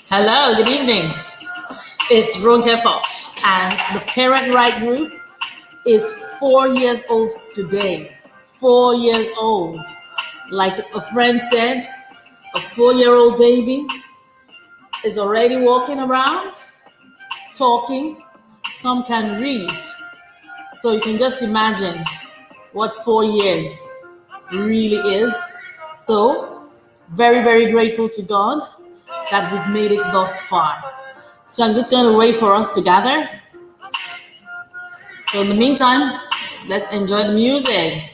Hello, good evening. It's RonkePosh, and the parent right group is 4 years old today. 4 years old. Like a friend said, a 4-year-old baby is already walking around, talking. Some can read. So you can just imagine what 4 years really is. So, very, very grateful to God that we've made it thus far. So I'm just going to wait for us to gather. So in the meantime, let's enjoy the music.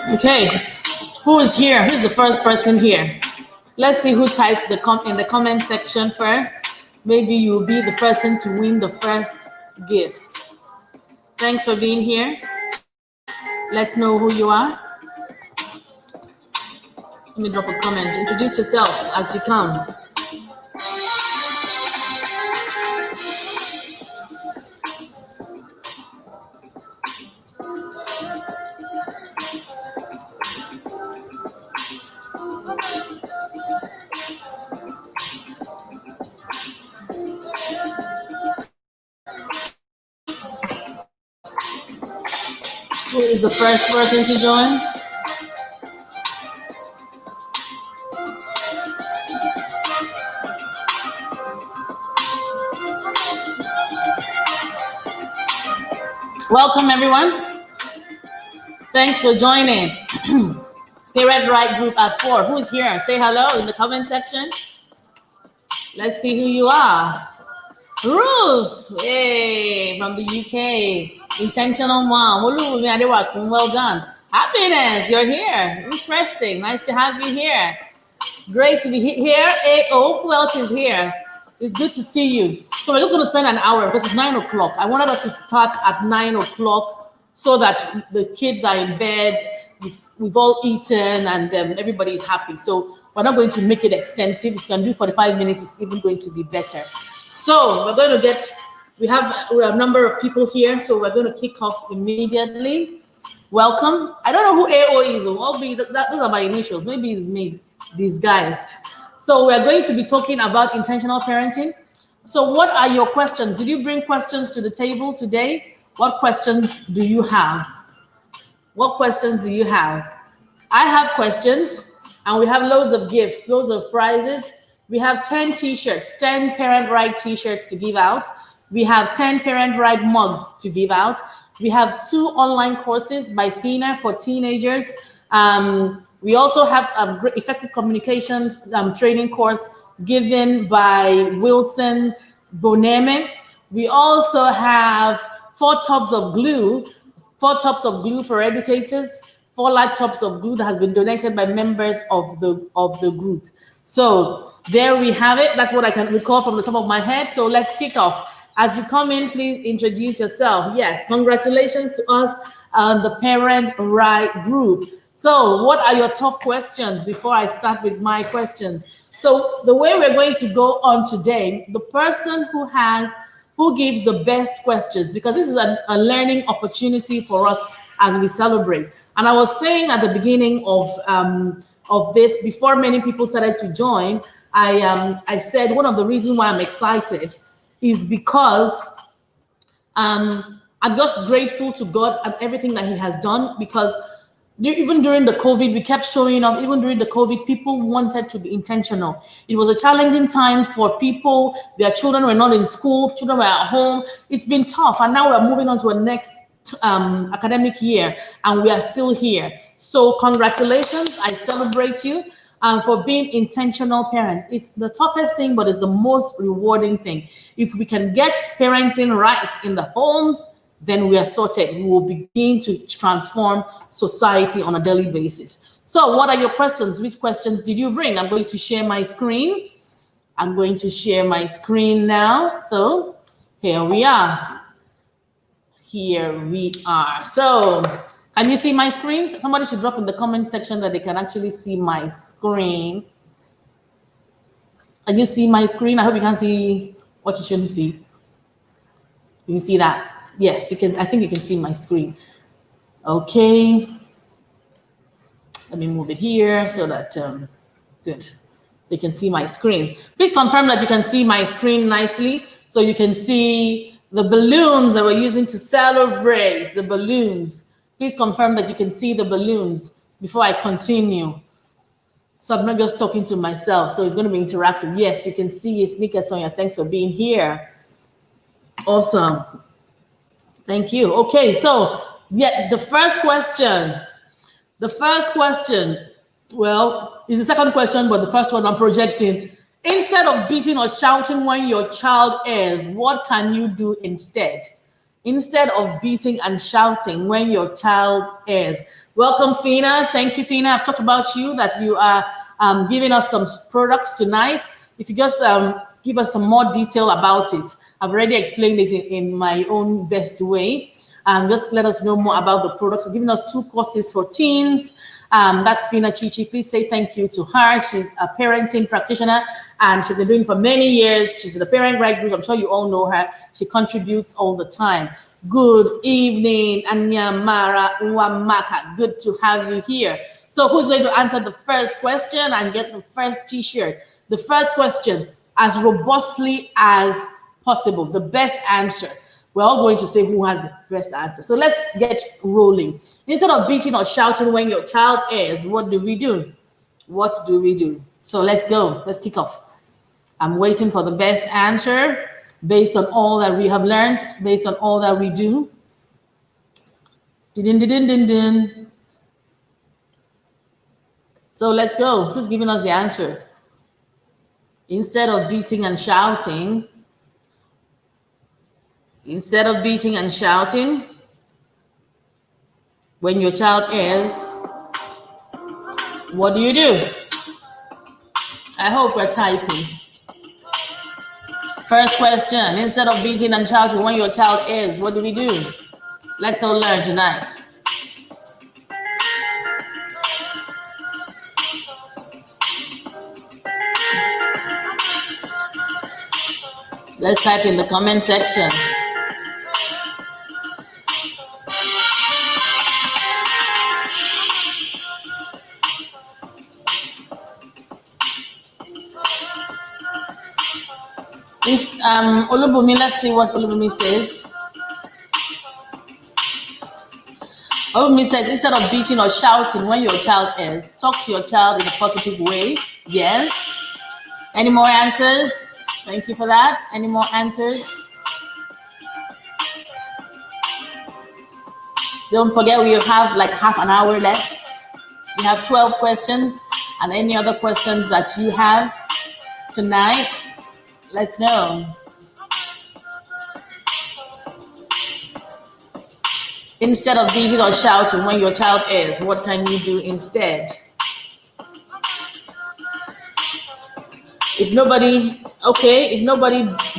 Okay, who is here? Who's the first person here? Let's see who types in the comment section first. Maybe you'll be the person to win the first gift. Thanks for being here. Let's know who you are. Let me drop a comment. Introduce yourself as you come. Who is the first person to join? Welcome, everyone. Thanks for joining. Parent Right Group at 4. Who's here? Say hello in the comment section. Let's see who you are. Bruce, hey, from the UK. Intentional mom. Well done. Happiness, you're here. Interesting. Nice to have you here. Great to be here. Oh, who else is here? It's good to see you. So we're just going to spend an hour because it's 9 o'clock. I wanted us to start at 9 o'clock so that the kids are in bed. We've all eaten and everybody's happy. So we're not going to make it extensive. If you can do 45 minutes, it's even going to be better. So we're going to we have a number of people here. So we're going to kick off immediately. Welcome. I don't know who AO is. Those are my initials. Maybe it's me disguised. So we're going to be talking about intentional parenting. So what are your questions? Did you bring questions to the table today? What questions do you have? What questions do you have? I have questions, and we have loads of gifts, loads of prizes. We have 10 t-shirts, 10 Parent Right t-shirts to give out. We have 10 Parent Right mugs to give out. We have 2 online courses by FINA for teenagers. We also have a effective communication training course given by Wilson Boneme. We also have 4 tubs of glue for educators, 4 large tubs of glue that has been donated by members of the group. So there we have it. That's what I can recall from the top of my head. So let's kick off. As you come in, please introduce yourself. Yes, congratulations to us, the Parent Right group. So what are your tough questions before I start with my questions? So the way we're going to go on today, the person who gives the best questions, because this is a learning opportunity for us as we celebrate. And I was saying at the beginning of this, before many people started to join, I said one of the reasons why I'm excited is because I'm just grateful to God and everything that He has done, because Even during the COVID, we kept showing up. Even during the COVID, people wanted to be intentional. It was a challenging time for people. Their children were not in school, children were at home. It's been tough. And now we're moving on to a next academic year, and we are still here. So congratulations. I celebrate you for being intentional parent. It's the toughest thing, but it's the most rewarding thing. If we can get parenting right in the homes, then we are sorted. We will begin to transform society on a daily basis. So what are your questions? Which questions did you bring? I'm going to share my screen. I'm going to share my screen now. So here we are. Here we are. So can you see my screen? Somebody should drop in the comment section that they can actually see my screen. Can you see my screen? I hope you can see what you shouldn't see. You can see that? Yes, you can. I think you can see my screen. Okay. Let me move it here so that, good. So you can see my screen. Please confirm that you can see my screen nicely. So you can see the balloons that we're using to celebrate, the balloons. Please confirm that you can see the balloons before I continue. So I'm not just talking to myself. So it's going to be interactive. Yes, you can see it. Nika Sonia, thanks for being here. Awesome. Thank you. Okay, so yeah, the first question, well, is the second question, but the first one I'm projecting. Instead of beating or shouting when your child errs, what can you do instead? Instead of beating and shouting when your child errs. Welcome, Fina. Thank you, Fina. I've talked about you, that you are giving us some products tonight. If you just give us some more detail about it. I've already explained it in my own best way. Just let us know more about the products. She's giving us 2 courses for teens. That's Fina Chichi. Please say thank you to her. She's a parenting practitioner and she's been doing it for many years. She's in the Parent Right Group. I'm sure you all know her. She contributes all the time. Good evening, Anyamara Nwamaka. Good to have you here. So who's going to answer the first question and get the first t-shirt? The first question, as robustly as possible, the best answer. We're all going to say who has the best answer. So let's get rolling. Instead of beating or shouting when your child errs, what do we do? What do we do? So let's go. Let's kick off. I'm waiting for the best answer based on all that we have learned, based on all that we do. Din-din-din-din-din. So let's go. Who's giving us the answer? Instead of beating and shouting, when your child errs, what do you do? I hope we're typing. First question, instead of beating and shouting when your child errs, what do we do? Let's all learn tonight. Let's type in the comment section. Olubumi, let's see what Olubumi says. Olubumi says, instead of beating or shouting when your child errs, talk to your child in a positive way. Yes. Any more answers? Thank you for that. Any more answers? Don't forget, we have like half an hour left. We have 12 questions, and any other questions that you have tonight, let's know. Instead of beating or shouting when your child errs, what can you do instead? If nobody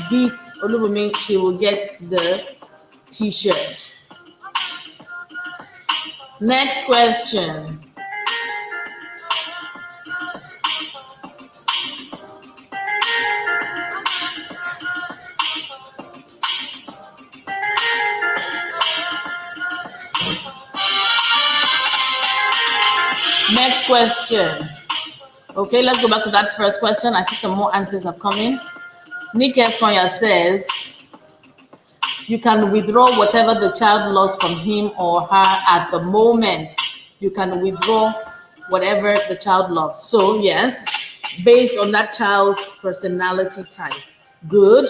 beats Olubumi, she will get the t-shirt. Next question. Next question. Okay, let's go back to that first question. I see some more answers are coming. Nika Sonia says, you can withdraw whatever the child lost from him or her at the moment. you can withdraw whatever the child loves. So yes, based on that child's personality type. Good.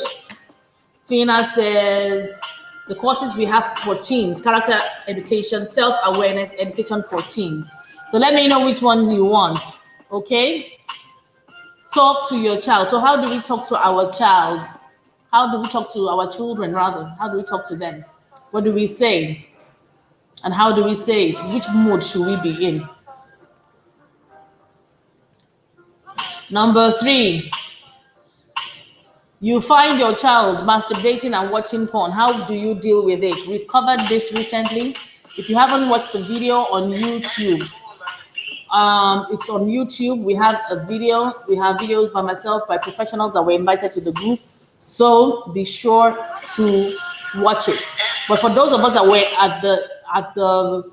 Fina says the courses we have for teens: character education, self-awareness education for teens. So let me know which one you want. Okay. Talk to your child. So how do we talk to our child? How do we talk to our children, rather? How do we talk to them? What do we say? And how do we say it? Which mood should we be in? Number 3, you find your child masturbating and watching porn. How do you deal with it? We've covered this recently. If you haven't watched the video on YouTube, it's on YouTube. We have a video. We have videos by myself, by professionals that were invited to the group. So be sure to watch it. But for those of us that were at the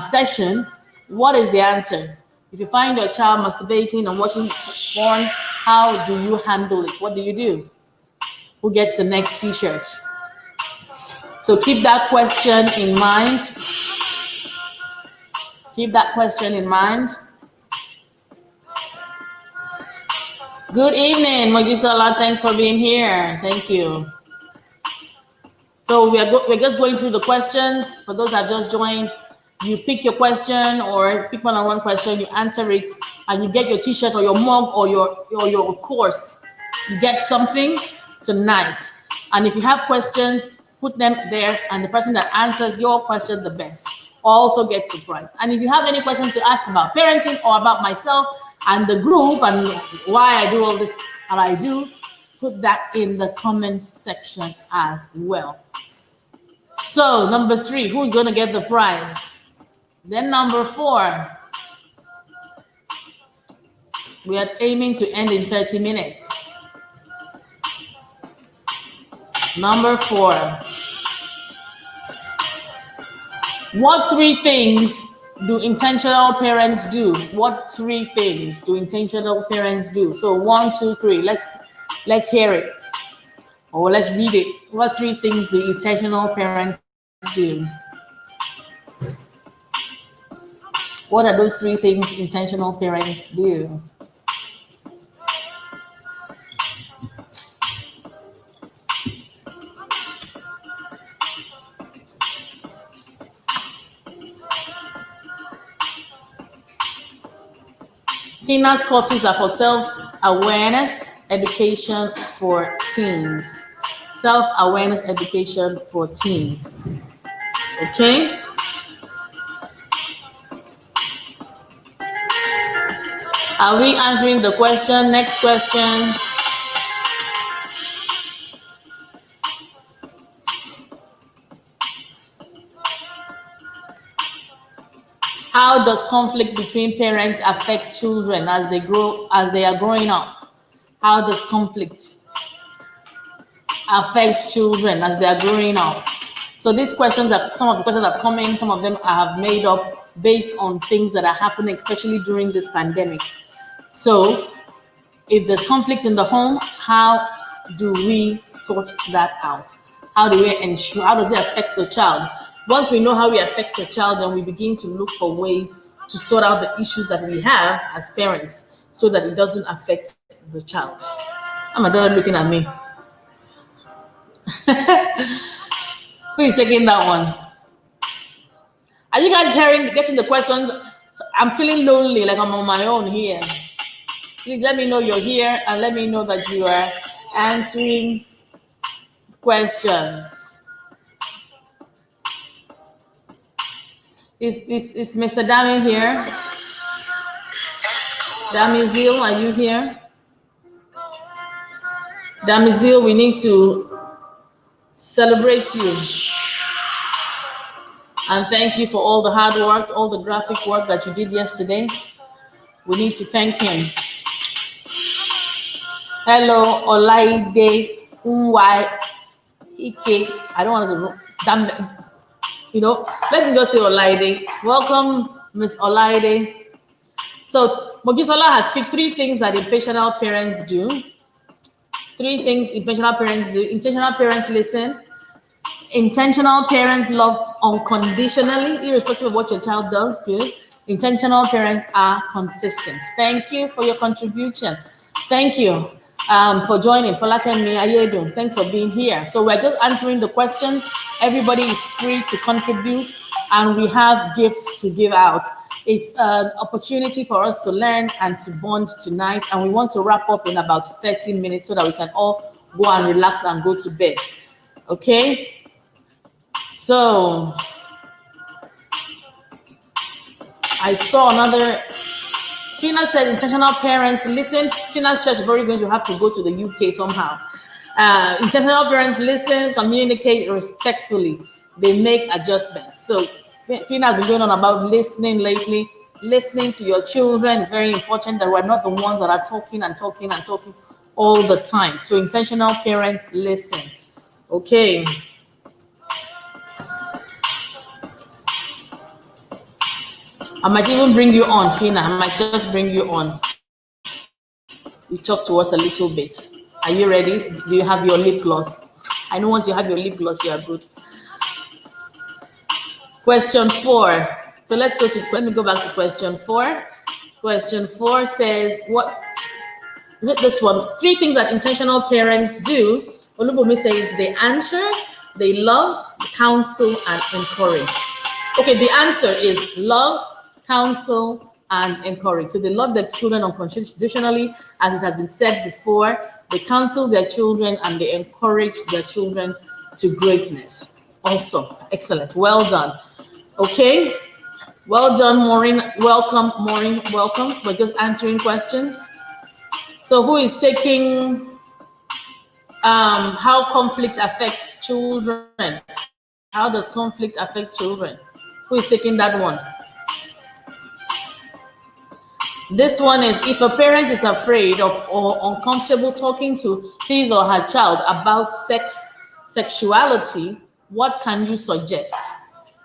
session, what is the answer? If you find your child masturbating and watching porn, how do you handle it? What do you do? Who gets the next T-shirt? So keep that question in mind. Keep that question in mind. Good evening, Mogisala. Thanks for being here. Thank you. So we're just going through the questions. For those that just joined, you pick your question or pick one-on-one question, you answer it, and you get your T-shirt or your mug or your course. You get something tonight. And if you have questions, put them there, and the person that answers your question the best also gets the prize. And if you have any questions to ask about parenting or about myself and the group and why I do all this that I do, put that in the comment section as well. So number 3, who's going to get the prize? Then number 4, we are aiming to end in 30 minutes. Number 4, what 3 things do intentional parents do? What 3 things do intentional parents do? So 1, 2, 3. Let's hear it, or let's read it. What 3 things do intentional parents do? What are those 3 things intentional parents do? Tina's courses are for self-awareness education for teens. Self-awareness education for teens. Okay? Are we answering the question? Next question. How does conflict between parents affect children as they are growing up? How does conflict affect children as they are growing up? So these questions some of the questions are coming, some of them I have made up based on things that are happening, especially during this pandemic. So if there's conflict in the home, how do we sort that out? How do we ensure, how does it affect the child? Once we know how it affects the child, then we begin to look for ways to sort out the issues that we have as parents so that it doesn't affect the child. I'm a daughter looking at me. Who is taking that one? Are you guys getting the questions? So I'm feeling lonely, like I'm on my own here. Please let me know you're here and let me know that you are answering questions. Is Mr. Dami here? Damizil, are you here? Damizil, we need to celebrate you. And thank you for all the hard work, all the graphic work that you did yesterday. We need to thank him. Hello, Olaide Ike. I don't want to, let me just say Olaide. Welcome, Miss Olaide. So, Mogisola has picked 3 things that intentional parents do. 3 things intentional parents do. Intentional parents listen. Intentional parents love unconditionally, irrespective of what your child does. Good. Intentional parents are consistent. Thank you for your contribution. Thank you for joining. For Lakemi Ayedo, thanks for being here. So we're just answering the questions. Everybody is free to contribute, and we have gifts to give out. It's an opportunity for us to learn and to bond tonight, and we want to wrap up in about 13 minutes so that we can all go and relax and go to bed. Okay? So I saw another. Fina says intentional parents listen. Fina's church is very going to have to go to the UK somehow. Intentional parents listen, communicate respectfully. They make adjustments. So Fina has been going on about listening lately. Listening to your children is very important. That we're not the ones that are talking and talking and talking all the time. So intentional parents listen. Okay. I might even bring you on, Fina. I might just bring you on. You talk to us a little bit. Are you ready? Do you have your lip gloss? I know once you have your lip gloss, you are good. Question 4. So let me go back to question 4. Question 4 says, what is it? This one. 3 things that intentional parents do. Olubumi says they answer, they love, counsel, and encourage. Okay, the answer is love, counsel, and encourage. So they love their children unconditionally, as it has been said before. They counsel their children and they encourage their children to greatness. Awesome. Excellent. Well done. Okay. Well done, Maureen. Welcome, Maureen. Welcome. We're just answering questions. So who is taking how conflict affects children? How does conflict affect children? Who is taking that one? This one is, if a parent is afraid of or uncomfortable talking to his or her child about sexuality, what can you suggest?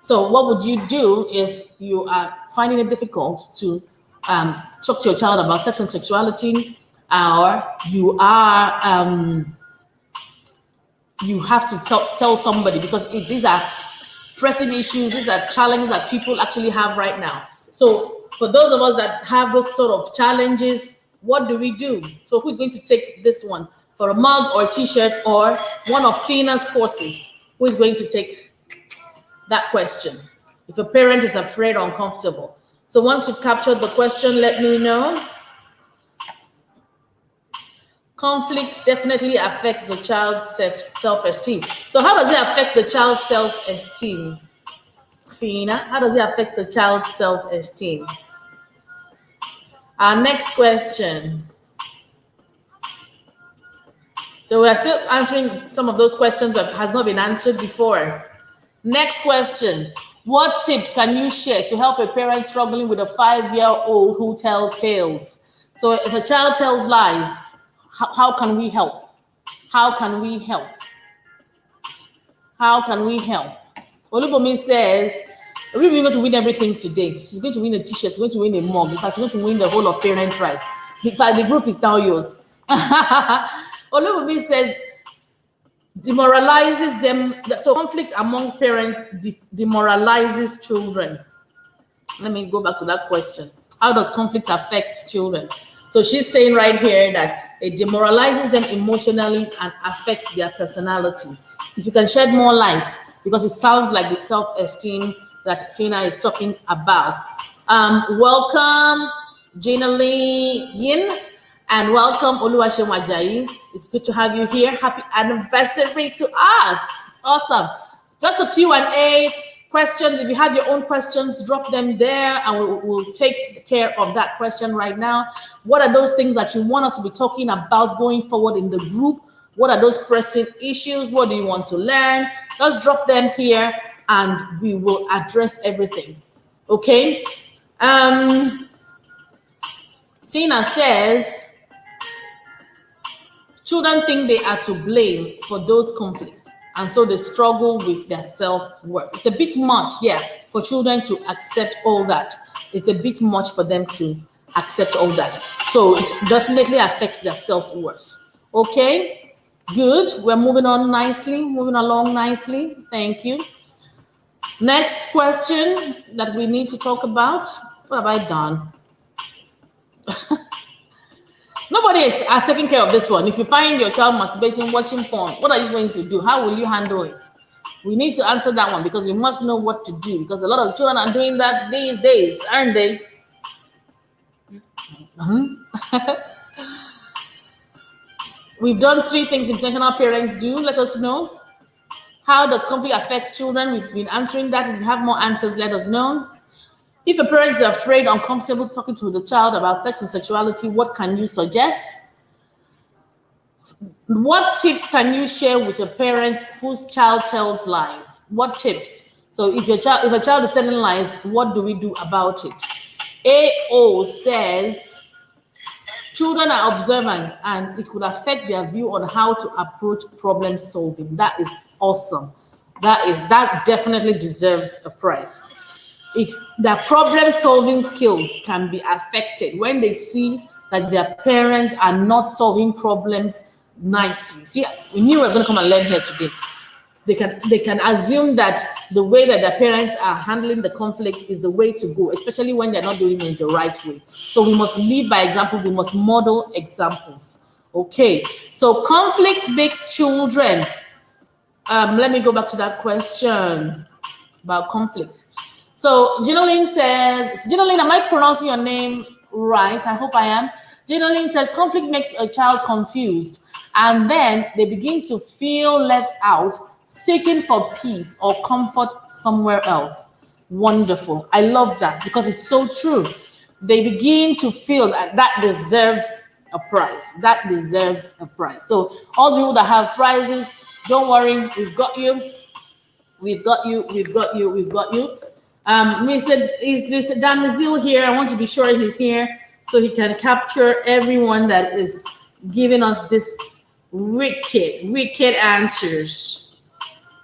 So what would you do if you are finding it difficult to talk to your child about sex and sexuality, or you have to tell somebody, because these are pressing issues, these are challenges that people actually have right now. So for those of us that have those sort of challenges, what do we do? So who's going to take this one? For a mug or a t-shirt or one of Fina's courses, who is going to take that question? If a parent is afraid or uncomfortable. So once you've captured the question, let me know. Conflict definitely affects the child's self-esteem. So how does it affect the child's self-esteem? Fina, how does it affect the child's self-esteem? Our next question. So we are still answering some of those questions that has not been answered before. Next question. What tips can you share to help a parent struggling with a 5-year-old who tells tales? So if a child tells lies, how can we help? How can we help? How can we help? Olubomi says, we're going to win everything today. She's going to win a t-shirt, she's going to win a mug. In fact, she's going to win the whole of parent rights. In fact, the group is now yours. Olubomi says, demoralizes them. So conflict among parents demoralizes children. Let me go back to that question. How does conflict affect children? So she's saying right here that it demoralizes them emotionally and affects their personality. If you can shed more light, because it sounds like the self-esteem that Fina is talking about. Welcome, Gina Lee Yin, and welcome, Oluwashem Wajayi. It's good to have you here. Happy anniversary to us. Awesome. Just a Q&A questions. If you have your own questions, drop them there and we'll take care of that question right now. What are those things that you want us to be talking about going forward in the group? What are those pressing issues? What do you want to learn? Just drop them here and we will address everything. Okay? Tina says, children think they are to blame for those conflicts, and so they struggle with their self-worth. It's a bit much, yeah, for children to accept all that. It's a bit much for them to accept all that. So it definitely affects their self-worth. Okay, good. We're moving on nicely, moving along nicely. Thank you. Next question that we need to talk about. What have I done? Nobody has taken care of this one. If you find your child masturbating, watching porn, what are you going to do? How will you handle it? We need to answer that one because we must know what to do, because a lot of children are doing that these days, aren't they? We've done 3 things intentional parents do. Let us know. How does conflict affect children? We've been answering that. If you have more answers, let us know. If a parent is afraid, uncomfortable talking to the child about sex and sexuality, what can you suggest? What tips can you share with a parent whose child tells lies? What tips? So if a child is telling lies, what do we do about it? AO says children are observant and it could affect their view on how to approach problem solving. That is awesome. That definitely deserves a prize. Their problem solving skills can be affected when they see that their parents are not solving problems nicely. See, we knew we were going to come and learn here today. They can assume that the way that their parents are handling the conflict is the way to go, especially when they're not doing it the right way. So we must lead by example. We must model examples. Okay, so conflict makes children. Let me go back to that question about conflict. So Ginoline says, Ginoline, am I pronouncing your name right? I hope I am. Ginoline says conflict makes a child confused and then they begin to feel let out, seeking for peace or comfort somewhere else. Wonderful. I love that because it's so true. They begin to feel that deserves a prize. That deserves a prize. So all the people that have prizes, don't worry, we've got you. We've got you. We've got you. We've got you. Mr. Damazil here? I want to be sure he's here so he can capture everyone that is giving us this wicked answers.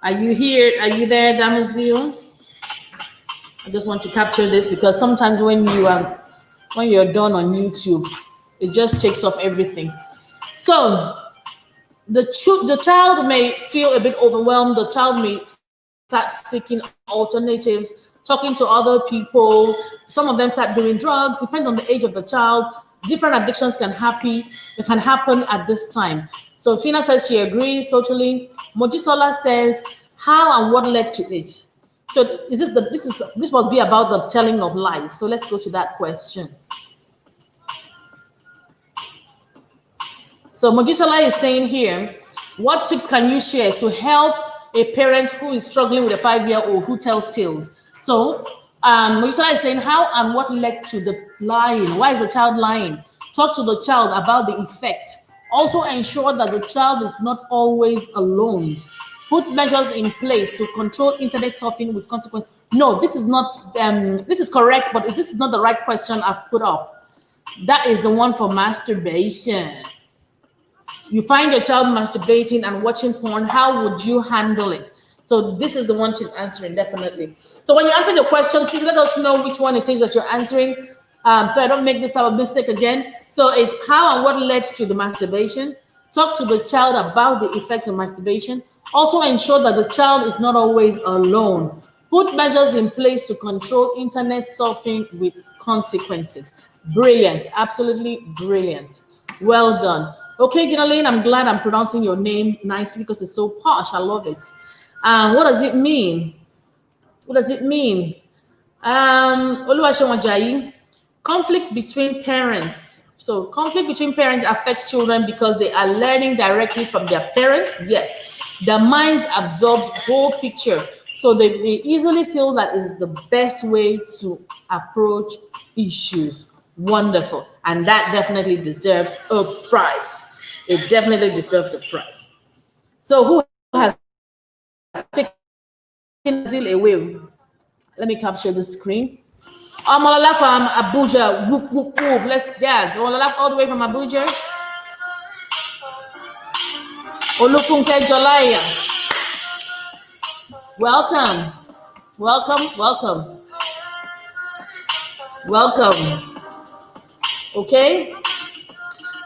Are you here? Are you there, Damazil? I just want to capture this because sometimes when you're done on YouTube, it just takes off everything. So the child may feel a bit overwhelmed. The child may start seeking alternatives, talking to other people. Some of them start doing drugs. Depends on the age of the child. Different addictions can happen at this time. So Fina says she agrees totally. Mojisola says how and what led to it. So this must be about the telling of lies. So let's go to that question. So Mojisola is saying here, what tips can you share to help a parent who is struggling with a 5-year-old who tells tales? So Mojisola is saying how and what led to the lying. Why is the child lying? Talk to the child about the effect. Also ensure that the child is not always alone. Put measures in place to control internet surfing with consequence. No, this is not, this is correct, but this is not the right question I've put up. That is the one for masturbation. You find your child masturbating and watching porn, how would you handle it? So this is the one she's answering, definitely. So when you answer your questions, please let us know which one it is that you're answering, so I don't make this type of mistake again. So it's how and what led to the masturbation. Talk to the child about the effects of masturbation. Also ensure that the child is not always alone. Put measures in place to control internet surfing with consequences. Brilliant, absolutely brilliant. Well done. Okay, Ginaline, I'm glad I'm pronouncing your name nicely because it's so posh. I love it. What does it mean? What does it mean? Oluwaseun, conflict between parents. So conflict between parents affects children because they are learning directly from their parents. Yes, their minds absorbs whole picture. So they easily feel that is the best way to approach issues. Wonderful. And that definitely deserves a prize. It definitely deserves a prize. So who has taken Zil away? Let me capture the screen. Omolola from Abuja. Whoop, whoop, whoop. Let's dance. Omolola all the way from Abuja. Olufunke Jolaya. Welcome. Welcome. Welcome. Welcome. Okay.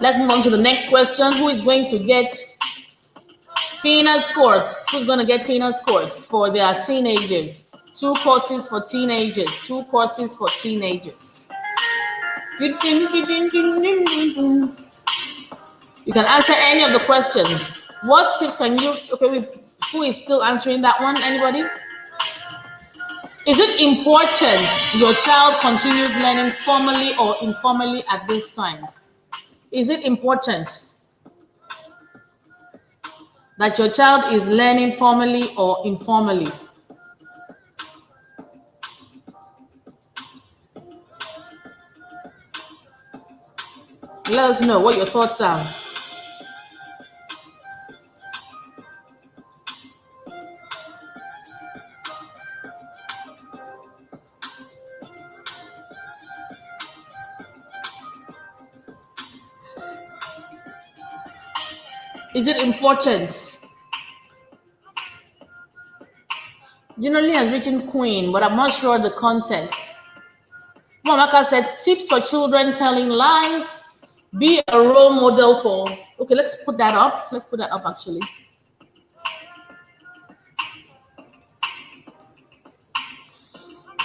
Let's move on to the next question. Who is going to get Fina's course? Who's going to get Fina's course for their teenagers? 2 courses for teenagers. 2 courses for teenagers. You can answer any of the questions. What tips can you, okay, who is still answering that one? Anybody? Is it important your child continues learning formally or informally at this time? Is it important that your child is learning formally or informally? Let us know what your thoughts are. Is it important? Generally has written queen, but I'm not sure the context. Mamaka said, tips for children telling lies. Be a role model for, okay, let's put that up. Let's put that up actually.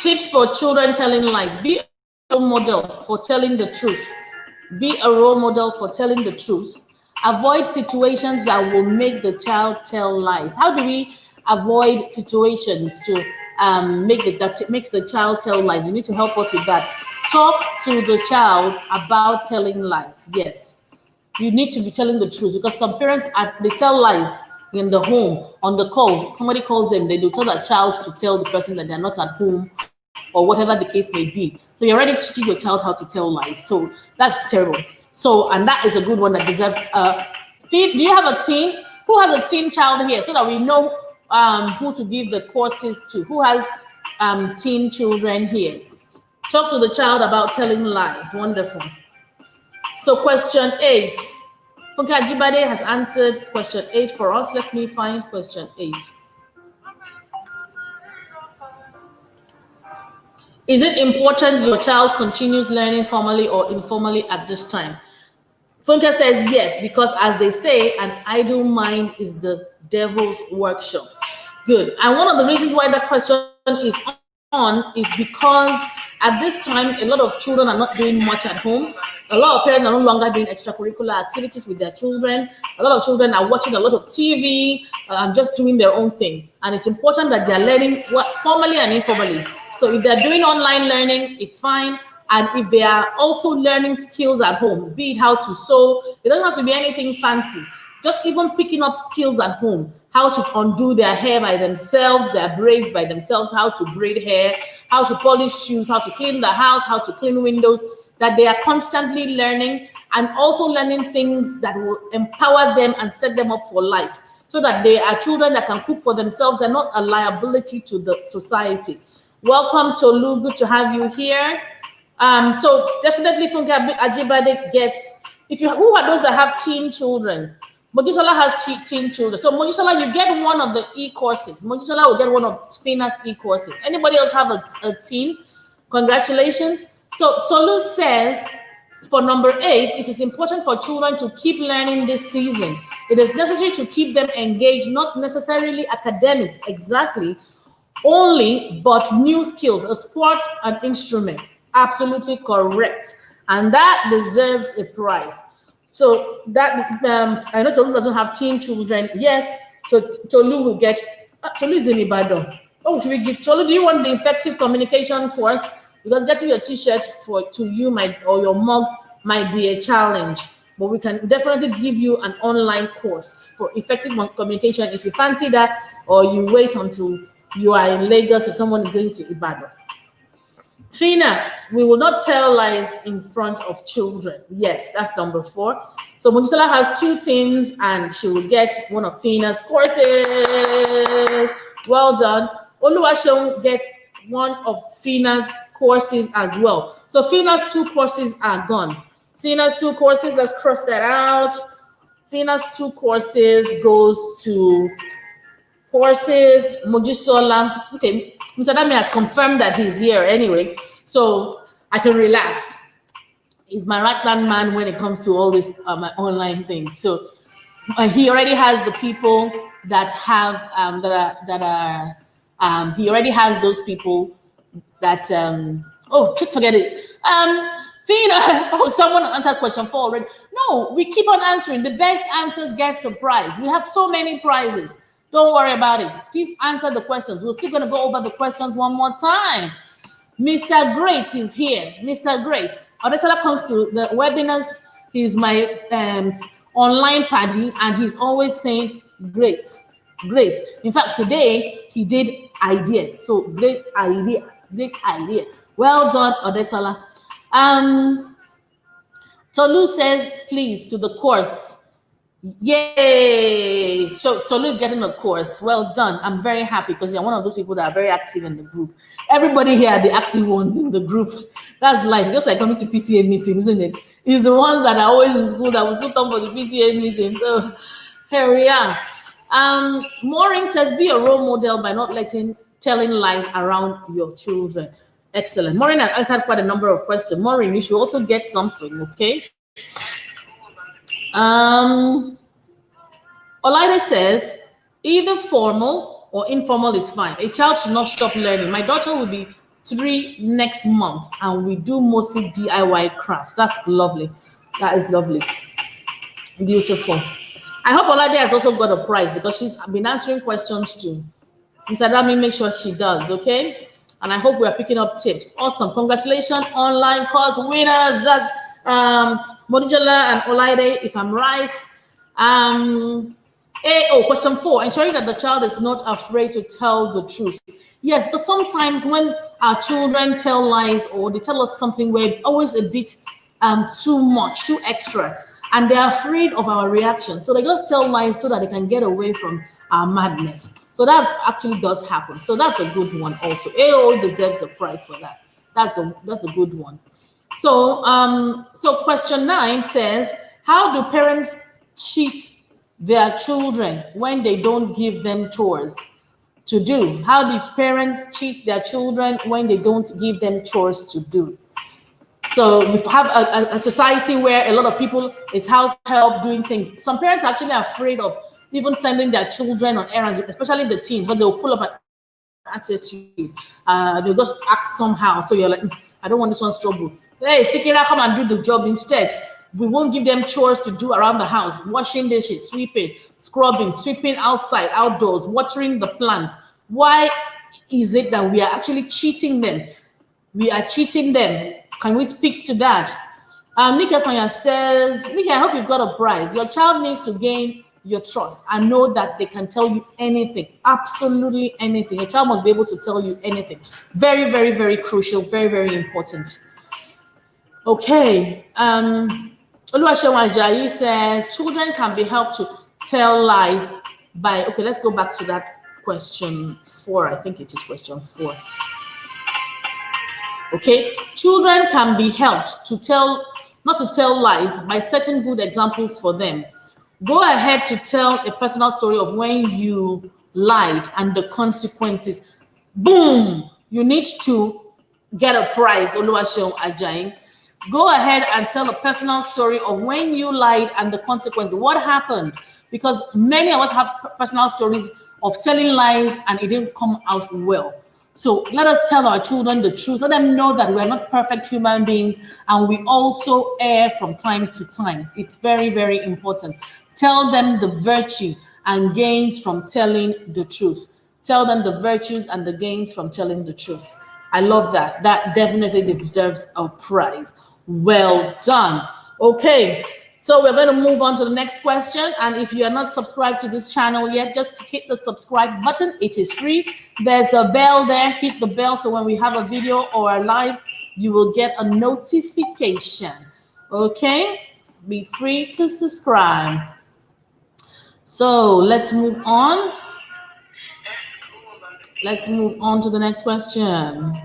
Tips for children telling lies. Be a role model for telling the truth. Be a role model for telling the truth. Avoid situations that will make the child tell lies. How do we avoid situations to that makes the child tell lies? You need to help us with that. Talk to the child about telling lies. Yes, you need to be telling the truth, because some parents they tell lies in the home. On the call, somebody calls them, they do tell their child to tell the person that they're not at home or whatever the case may be. So you're already teaching your child how to tell lies. So that's terrible. So, and that is a good one that deserves do you have a teen? Who has a teen child here, so that we know who to give the courses to? Who has teen children here? Talk to the child about telling lies. Wonderful. So question 8. Funke Ajibade has answered question 8 for us. Let me find question 8. Is it important your child continues learning formally or informally at this time? Funke says yes, because as they say, an idle mind is the devil's workshop. Good. And one of the reasons why that question is on is because at this time, a lot of children are not doing much at home. A lot of parents are no longer doing extracurricular activities with their children. A lot of children are watching a lot of TV and just doing their own thing. And it's important that they're learning what formally and informally. So if they're doing online learning, it's fine. And if they are also learning skills at home, be it how to sew, it doesn't have to be anything fancy. Just even picking up skills at home, how to undo their hair by themselves, their braids by themselves, how to braid hair, how to polish shoes, how to clean the house, how to clean windows, that they are constantly learning, and also learning things that will empower them and set them up for life, so that they are children that can cook for themselves and not a liability to the society. Welcome, Tolu. Good to have you here. So definitely Funke Ajibade gets, who are those that have teen children? Mojisola has teen children. So Mojisola, you get one of the e-courses. Mojisola will get one of Fina's e-courses. Anybody else have a teen? Congratulations. So Tolu says, for number 8, it is important for children to keep learning this season. It is necessary to keep them engaged, not necessarily academics, exactly, only, but new skills, a sport, an instrument. Absolutely correct. And that deserves a prize. So that, I know Tolu doesn't have teen children yet, so Tolu will get, Tolu is in Ibadan. Oh, should we give Tolu, do you want the effective communication course? Because getting your t-shirt to you or your mug might be a challenge, but we can definitely give you an online course for effective communication if you fancy that, or you wait until you are in Lagos or someone is going to Ibadan. Fina, we will not tell lies in front of children. Yes, that's number 4. So Mojisola has 2 teams and she will get one of Fina's courses. Well done. Oluwaseun gets one of Fina's courses as well. So Fina's 2 courses are gone. Fina's 2 courses, let's cross that out. Fina's 2 courses goes to courses, Mojisola. Okay, Mr. Dami has confirmed that he's here anyway, so I can relax. He's my right-hand man when it comes to all this my online things. So he already has the people that have that are He already has those people that oh, just forget it. Fina, oh, someone answered question 4 already. No, we keep on answering. The best answers get a prize. We have so many prizes. Don't worry about it. Please answer the questions. We're still going to go over the questions one more time. Mr. Great is here. Mr. Great. Odetola comes to the webinars. He's my online paddy, and he's always saying great, great. In fact, today he did idea. So great idea, great idea. Well done, Odetola. Tolu says, please, to the course. Yay! So Tolu is getting a course. Well done. I'm very happy because you're one of those people that are very active in the group. Everybody here are the active ones in the group. That's life. Just like coming to PTA meetings, isn't it? It's the ones that are always in school that will still come for the PTA meeting. So here we are. Maureen says, be a role model by not telling lies around your children. Excellent. Maureen has answered quite a number of questions. Maureen, you should also get something, okay? Olaide says, either formal or informal is fine. A child should not stop learning. My daughter will be 3 next month, and we do mostly DIY crafts. That's lovely. That is lovely. Beautiful. I hope Olaide has also got a prize because she's been answering questions too. Mr. Dami, make sure she does, okay? And I hope we are picking up tips. Awesome. Congratulations, online course winners. That's Modijola and Olaide, if I'm right. Question 4, ensuring that the child is not afraid to tell the truth. Yes, but sometimes when our children tell lies or they tell us something, we're always a bit too much, too extra, and they're afraid of our reaction. So they just tell lies so that they can get away from our madness. So that actually does happen. So that's a good one also. AO deserves a prize for that. That's a good one. So so question 9 says, how do parents cheat their children when they don't give them chores to do? How do parents cheat their children when they don't give them chores to do? So we have a society where a lot of people, it's house help doing things. Some parents are actually afraid of even sending their children on errands, especially the teens, but they'll pull up an attitude. They'll just act somehow. So you're like, I don't want this one's trouble. Hey, Sikira, come and do the job instead. We won't give them chores to do around the house, washing dishes, sweeping, scrubbing, sweeping outside, outdoors, watering the plants. Why is it that we are actually cheating them? We are cheating them. Can we speak to that? Nika Sonia says, Nika, I hope you've got a prize. Your child needs to gain your trust and know that they can tell you anything, absolutely anything. A child must be able to tell you anything. Very, very, very crucial, very, very important. Okay. Oluwaseun Ajayi says, children can be helped to tell lies by, okay, let's go back to that question 4. I think it is question 4. Okay, children can be helped to not to tell lies by setting good examples for them. Go ahead to tell a personal story of when you lied and the consequences. Boom! You need to get a prize, Oluwaseun Ajayi. Go ahead and tell a personal story of when you lied and the consequence. What happened? Because many of us have personal stories of telling lies and it didn't come out well. So let us tell our children the truth. Let them know that we are not perfect human beings and we also err from time to time. It's very, very important. Tell them the virtue and gains from telling the truth. Tell them the virtues and the gains from telling the truth. I love that. That definitely deserves a prize. Well done. Okay, so we're going to move on to the next question. And if you are not subscribed to this channel yet, just hit the subscribe button. It is free. There's a bell there. Hit the bell so when we have a video or a live, you will get a notification. Okay, be free to subscribe. So let's move on. Let's move on to the next question.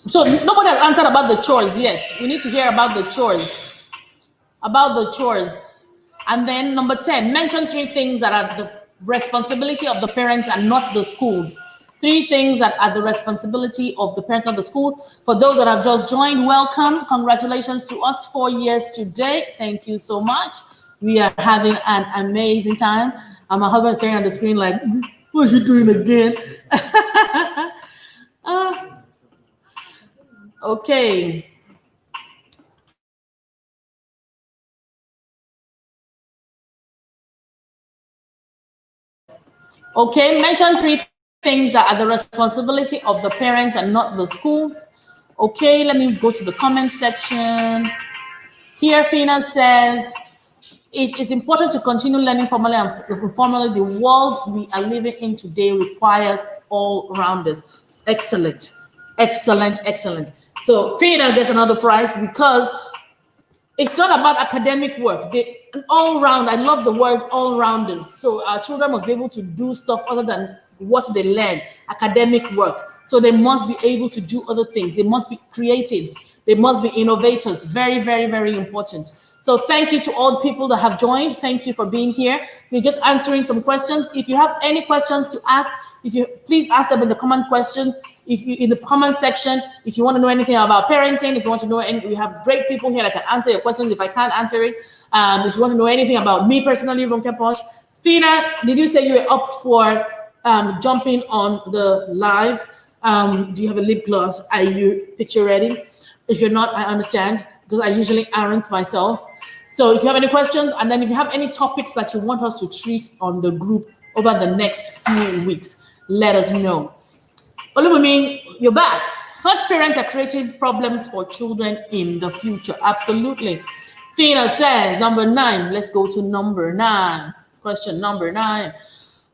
So nobody has answered about the chores yet. We need to hear about the chores. About the chores. And then number 10, mention 3 things that are the responsibility of the parents and not the schools. 3 things that are the responsibility of the parents of the school. For those that have just joined, welcome. Congratulations to us, 4 years today. Thank you so much. We are having an amazing time. And my husband is staring at the screen like, what is she doing again? uh, okay. Okay, mention three things that are the responsibility of the parents and not the schools. Okay, let me go to the comment section. Here, Fina says, it is important to continue learning formally and informally. The world we are living in today requires all rounders. Excellent, excellent, excellent. So Fina gets another prize because it's not about academic work. They all round. I love the word all rounders. So our children must be able to do stuff other than what they learn, academic work. So they must be able to do other things. They must be creatives. They must be innovators. Very, very, very important. So thank you to all the people that have joined. Thank you for being here. We're just answering some questions. If you have any questions to ask, if you please ask them in the comment question. If you in the comment section, if you want to know anything about parenting, if you want to know, and we have great people here that can answer your questions. If I can't answer it, if you want to know anything about me personally, RonkePosh, Fina, did you say you were up for jumping on the live? Do you have a lip gloss? Are you picture ready? If you're not, I understand because I usually aren't myself. So if you have any questions, and then if you have any topics that you want us to treat on the group over the next few weeks, let us know. Olumimi, you're back. Such parents are creating problems for children in the future. Absolutely. Fina says, number 9. Let's go to number 9. Question number 9.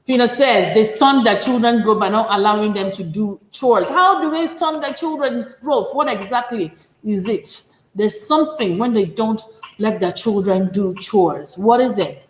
Fina says, they stunt their children growth by not allowing them to do chores. How do they stunt their children's growth? What exactly is it? There's something when they don't let their children do chores. What is it?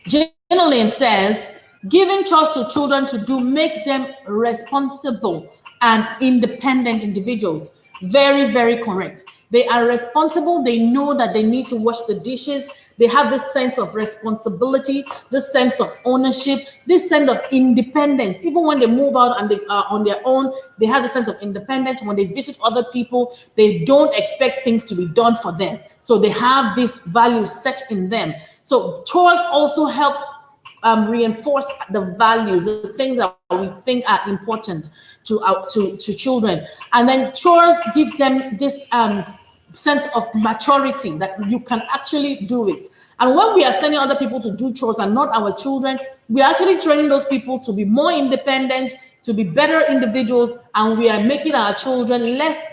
Jenilyn says, giving chores to children to do makes them responsible and independent individuals. Very, very correct. They are responsible. They know that they need to wash the dishes. They have this sense of responsibility, this sense of ownership, this sense of independence. Even when they move out and they are on their own, they have the sense of independence. When they visit other people, they don't expect things to be done for them. So they have this value set in them. So chores also helps reinforce the values, the things that we think are important to children. And then chores gives them this sense of maturity that you can actually do it. And when we are sending other people to do chores and not our children, we are actually training those people to be more independent, to be better individuals, and we are making our children less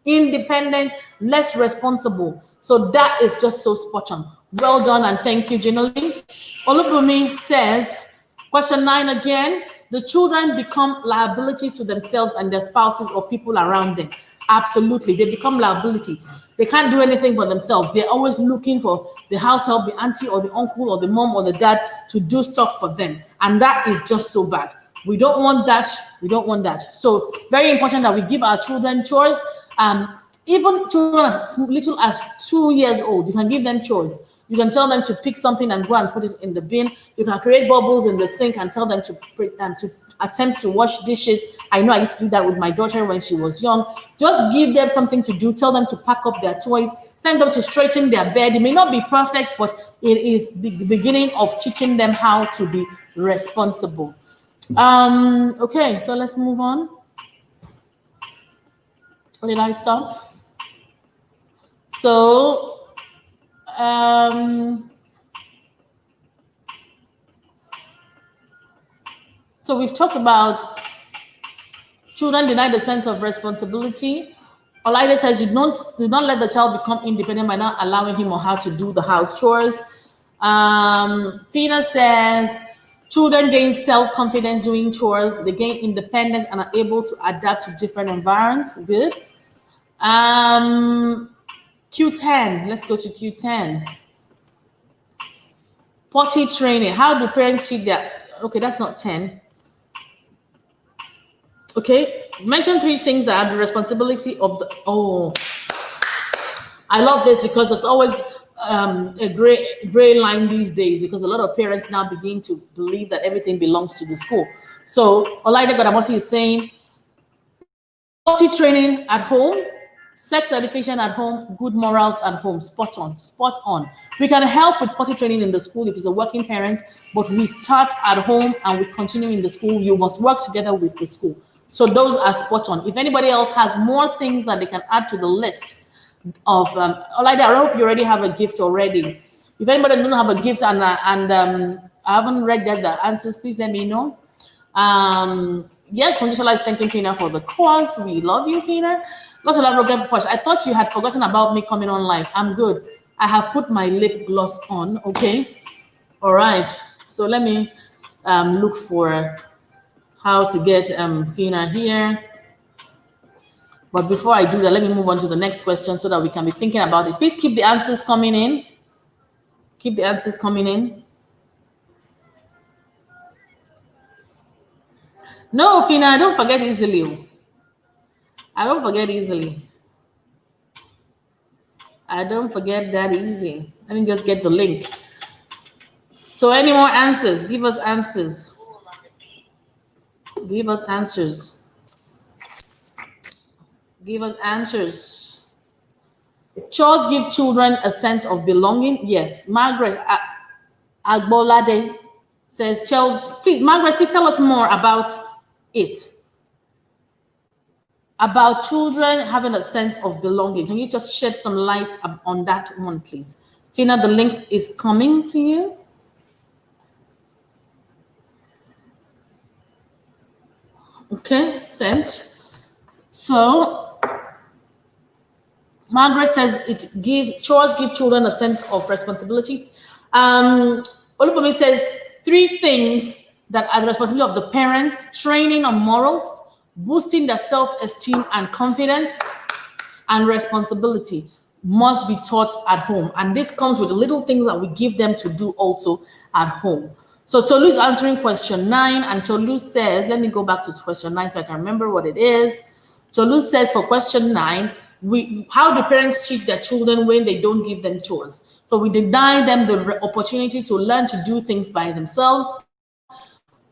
independent, less responsible. So that is just so spot on. Well done, and thank you, Jenny. Olubumi says, question 9 again, the children become liabilities to themselves and their spouses or people around them. Absolutely, they become liability. They can't do anything for themselves. They're always looking for the house help, the auntie or the uncle or the mom or the dad to do stuff for them. And that is just so bad. We don't want that. We don't want that. So very important that we give our children chores. Even children as little as 2 years old, you can give them chores. You can tell them to pick something and go and put it in the bin. You can create bubbles in the sink and tell them to attempt to wash dishes. I know I used to do that with my daughter when she was young. Just give them something to do. Tell them to pack up their toys. Tell them to straighten their bed. It may not be perfect, but it is the beginning of teaching them how to be responsible. Okay, so let's move on. Where did I stop? So, so we've talked about children deny the sense of responsibility. Olaide says you don't let the child become independent by not allowing him or her to do the house chores. Tina says children gain self-confidence doing chores. They gain independence and are able to adapt to different environments. Good. Q10. Let's go to Q10. Potty training. How do parents treat their... Okay, that's not 10. Okay, mention 3 things that are the responsibility of the... Oh, I love this because it's always a gray line these days because a lot of parents now begin to believe that everything belongs to the school. So Olaide Gadamosi is saying potty training at home Sex education at home, good morals at home. Spot on, spot on. We can help with potty training in the school if it's a working parent, but we start at home and we continue in the school. You must work together with the school. So those are spot on. If anybody else has more things that they can add to the list of, like that, I hope you already have a gift already. If anybody doesn't have a gift and I haven't read the answers, please let me know. Yes, Visualize thanking Tina for the course. We love you, Tina. Lots of love, RonkePosh. I thought you had forgotten about me coming on live. I'm good. I have put my lip gloss on. Okay. All right. So let me look for how to get Fina here. But before I do that, let me move on to the next question so that we can be thinking about it. Please keep the answers coming in. Keep the answers coming in. No, Fina, I don't forget easily. I don't forget easily. I don't forget that easy. Let me just get the link. So any more answers? Give us answers. Give us answers. Give us answers. Chores give children a sense of belonging. Yes. Margaret Agbolade says, please, Margaret, please tell us more about it. About children having a sense of belonging. Can you just shed some light on that one, please? Fina, the link is coming to you. Okay, sent. So, Margaret says chores give children a sense of responsibility. Olupami says 3 things that are the responsibility of the parents: training on morals, boosting their self-esteem and confidence, and responsibility must be taught at home. And this comes with the little things that we give them to do also at home. So Tolu is answering question 9, and Tolu says, let me go back to question 9 so I can remember what it is. Tolu says for question 9, how do parents treat their children when they don't give them chores? So we deny them the opportunity to learn to do things by themselves.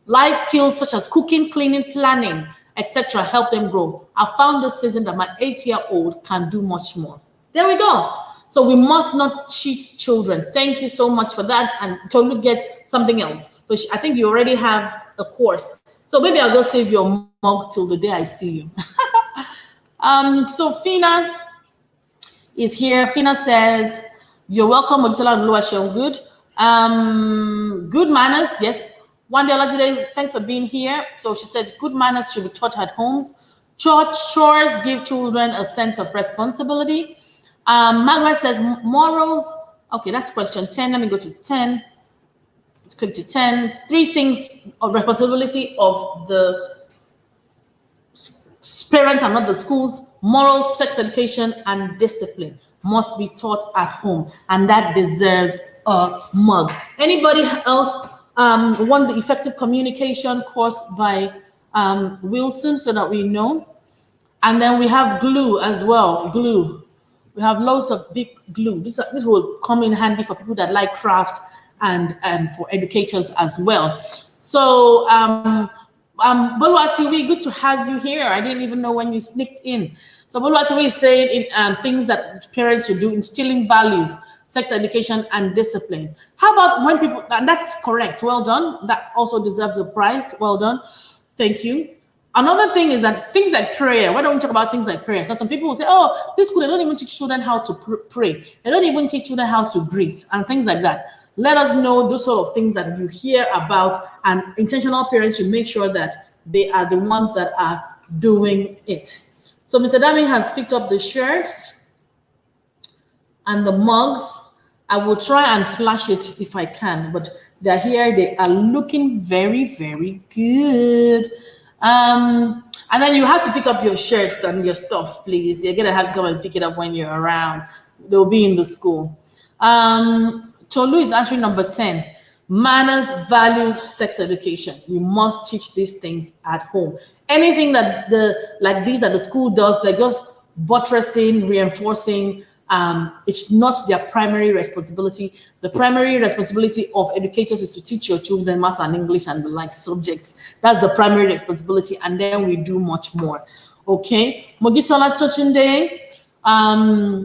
Life skills such as cooking, cleaning, planning, etc. help them grow. I found this season that my 8-year-old can do much more. There we go. So we must not cheat children. Thank you so much for that. And Tolu gets something else. But I think you already have a course. So maybe I'll go save your mug till the day I see you. So Fina is here. Fina says, you're welcome, Mojisola and Oluwaseun. Good. Good manners. Yes. One day, Olajide, thanks for being here. So she said, good manners should be taught at home. Chores give children a sense of responsibility. Margaret says, morals. Okay, that's question 10. Let me go to 10. Let's click to 10. 3 things of responsibility of the parents and not the schools: morals, sex education, and discipline must be taught at home. And that deserves a mug. Anybody else want the effective communication course by Wilson so that we know? And then we have glue as well. Glue. We have loads of big glue. This will come in handy for people that like craft and for educators as well. So Boluatiwi, good to have you here. I didn't even know when you sneaked in. So Boluatiwi is saying things that parents should do: instilling values, sex education, and discipline. How about when people, and that's correct, well done. That also deserves a prize, well done. Thank you. Another thing is that things like prayer. Why don't we talk about things like prayer? Because some people will say, oh, this school, they don't even teach children how to pray. They don't even teach children how to greet and things like that. Let us know those sort of things that you hear about, and intentional parents should make sure that they are the ones that are doing it. So Mr. Dami has picked up the shirts and the mugs. I will try and flash it if I can, but they're here. They are looking very, very good. And then you have to pick up your shirts and your stuff, please. You're gonna have to come and pick it up when you're around. They'll be in the school. Tolu is answering number 10. Manners, values, sex education. We must teach these things at home. Anything that the school does, they're just buttressing, reinforcing. It's not their primary responsibility. The primary responsibility of educators is to teach your children maths and English and the like subjects. That's the primary responsibility, and then we do much more. Okay, Mogisola Tochinde.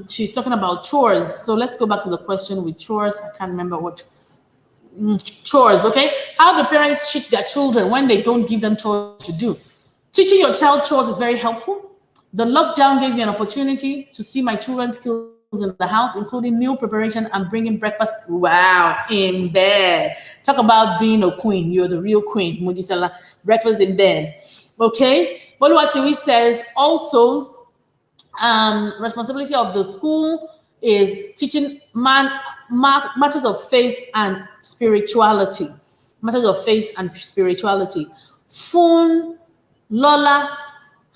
She's talking about chores. So let's go back to the question with chores. I can't remember what chores. Okay, how do parents treat their children when they don't give them chores to do? Teaching your child chores is very helpful. The lockdown gave me an opportunity to see my children's skills in the house, including meal preparation and bringing breakfast. Wow, in bed. Talk about being a queen. You're the real queen. Mujisala, breakfast in bed. Okay. Boluwatiwi says also, responsibility of the school is teaching matters of faith and spirituality. Matters of faith and spirituality. Fun Lola,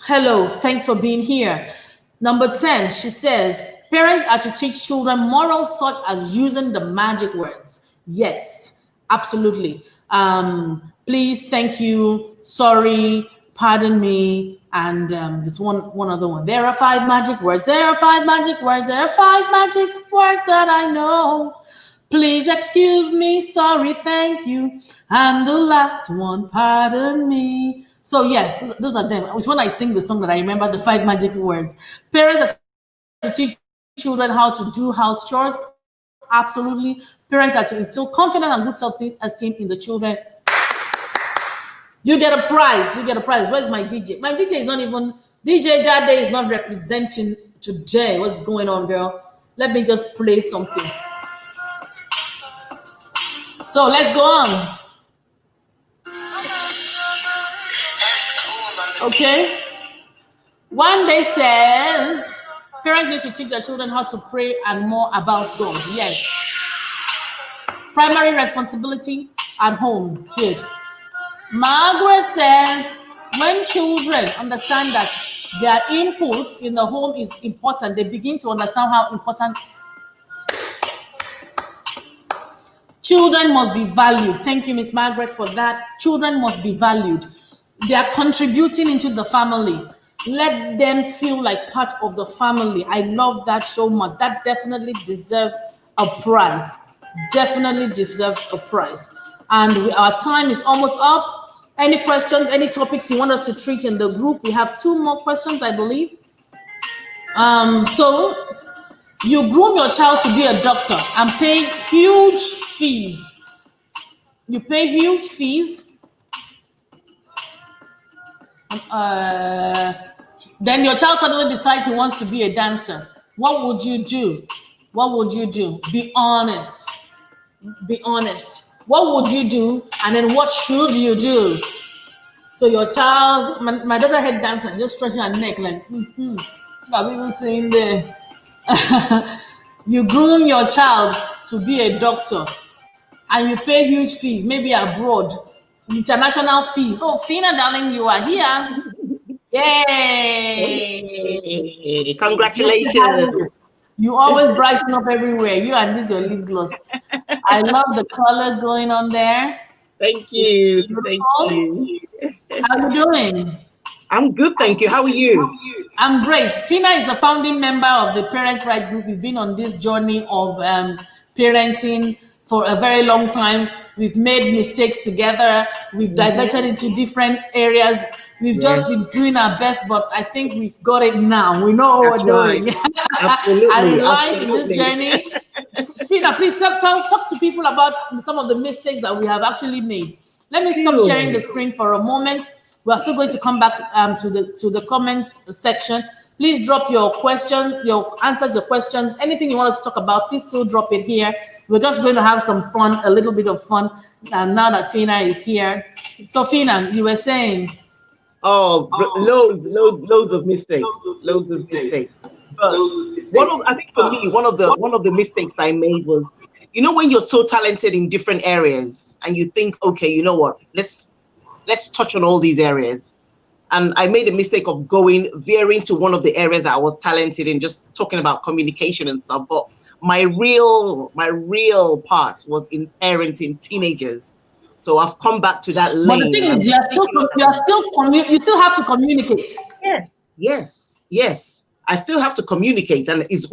hello, thanks for being here. Number 10, she says, parents are to teach children morals such as using the magic words. Yes, absolutely. Please, thank you, sorry, pardon me, and this one other one. There are 5 magic words. There are 5 magic words. There are 5 magic words that I know. Please excuse me, sorry, thank you. And the last one, pardon me. So yes, those are them. It's when I sing the song that I remember the 5 magic words. Parents are to teach children how to do house chores. Absolutely. Parents are to instill confidence and good self-esteem in the children. You get a prize. You get a prize. Where's my DJ? My DJ is not even, DJ that day is not representing today. What's going on, girl? Let me just play something. So let's go on. Okay. One day says, parents need to teach their children how to pray and more about God. Yes. Primary responsibility at home. Good. Margaret says, when children understand that their input in the home is important, they begin to understand how important children must be valued. Thank you, Miss Margaret, for that. Children must be valued. They are contributing into the family. Let them feel like part of the family. I love that so much. That definitely deserves a prize. Definitely deserves a prize. And our time is almost up. Any questions, any topics you want us to treat in the group? We have 2 more questions, I believe. So you groom your child to be a doctor and pay huge fees. You pay huge fees. Then your child suddenly decides he wants to be a dancer. What would you do? What would you do? Be honest. Be honest. What would you do? And then what should you do? So your child, my daughter had dancing and just stretching her neck like, I've even seen there. You groom your child to be a doctor and you pay huge fees, maybe abroad, international fees. Oh, Fina, darling, you are here. Yay! Congratulations. You always brighten up everywhere. You and this your lip gloss. I love the color going on there. Thank you. Thank you. How you doing? I'm good, thank you. How are you? I'm great. Fina is a founding member of the Parent Right Group. We've been on this journey of parenting for a very long time. We've made mistakes together. We've diverted into different areas. We've just been doing our best, but I think we've got it now. We know what we're doing. Absolutely. And in life, in this journey, Fina, please talk to people about some of the mistakes that we have actually made. Let me stop sharing the screen for a moment. We are still going to come back to the comments section. Please drop your question, your answers, your questions, anything you want us to talk about. Please still drop it here. We're just going to have some fun, a little bit of fun. And now that Fina is here, so Fina, you were saying. Oh, loads of mistakes. Loads of mistakes. But I think for me, one of the mistakes I made was, you know, when you're so talented in different areas and you think, okay, you know what, let's touch on all these areas. And I made the mistake of veering to one of the areas that I was talented in, just talking about communication and stuff. But my real part was in parenting teenagers. So I've come back to that lane. But the thing is, you still have to communicate. Yes. I still have to communicate, and it's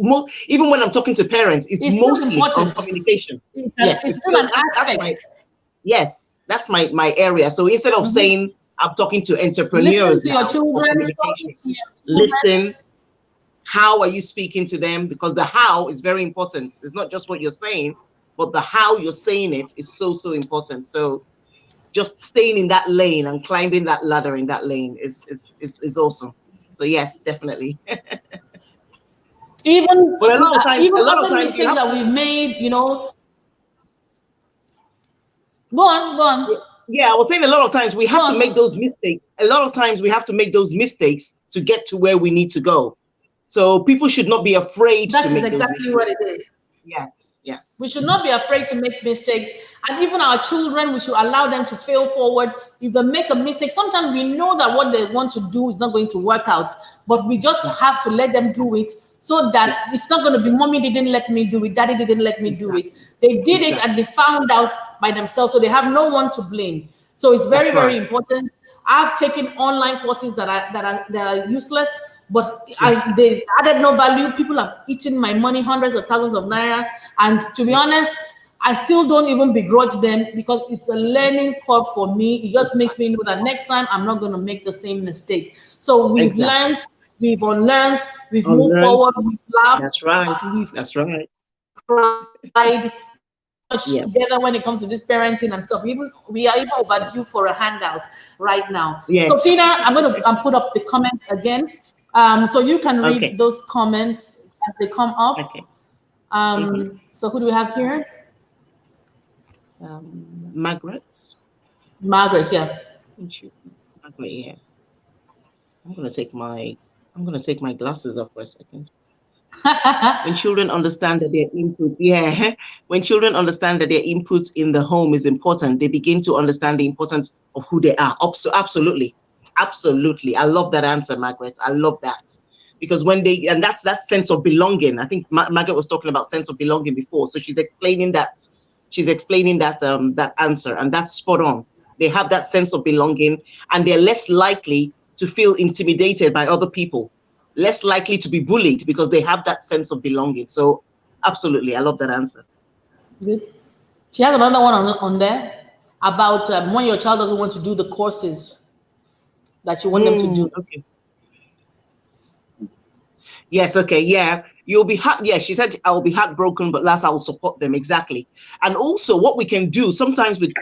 even when I'm talking to parents, it's mostly on communication. It's still an aspect. Yes, that's my area. So instead of saying I'm talking to entrepreneurs, listen to your children, listen, How are you speaking to them? Because the how is very important. It's not just what you're saying, but the how you're saying it is so, so important. So just staying in that lane and climbing that ladder in that lane is awesome. So yes, definitely. Even But a lot of other times you mistakes have that we've made, you know. Go on, go on, yeah, I was saying a lot of times we go have to make on. those mistakes. A lot of times we have to make those mistakes to get to where we need to go. So people should not be afraid to That is make those exactly mistakes. what it is. Yes, yes. We should not be afraid to make mistakes. And even our children, we should allow them to fail forward. If they make a mistake, sometimes we know that what they want to do is not going to work out, but we just Yes, have to let them do it so that yes. it's not going to be mommy didn't let me do it, daddy didn't let me do it. Exactly. They did it and Exactly. they found out by themselves, so they have no one to blame. So it's very, That's very right. important. I've taken online courses that are useless, but Yes. they added no value. People have eaten my money, hundreds of thousands of naira, and to be Yes. honest, I still don't even begrudge them because it's a learning curve for me. It just makes me know that next time I'm not going to make the same mistake. So we've Exactly. learned, we've unlearned, we've moved Unlearned. forward, we've laughed, That's right. we've That's right. cried, Yes. together when it comes to this parenting and stuff. Even we are even overdue for a hangout right now. So Yes. Fina, I'm going to put up the comments again, so you can read Okay. those comments as they come up. Okay. Hmm. So who do we have here? Margaret. Margaret, yeah. Margaret. Yeah. I'm gonna take my I'm gonna take my glasses off for a second. When children understand that their input, yeah, when children understand that their input in the home is important, they begin to understand the importance of who they are. Absolutely, absolutely. I love that answer, Margaret. I love that because when they and that's that sense of belonging. I think Margaret was talking about sense of belonging before, so she's explaining that. She's explaining that answer, and that's spot on. They have that sense of belonging, and they're less likely to feel intimidated by other people, less likely to be bullied because they have that sense of belonging. So absolutely, I love that answer. Good. She has another one on there about when your child doesn't want to do the courses that you want them to do. Okay. Yes, okay, yeah. You'll be heart yeah, she said I will be heartbroken, but last I will support them. Exactly. And also what we can do sometimes with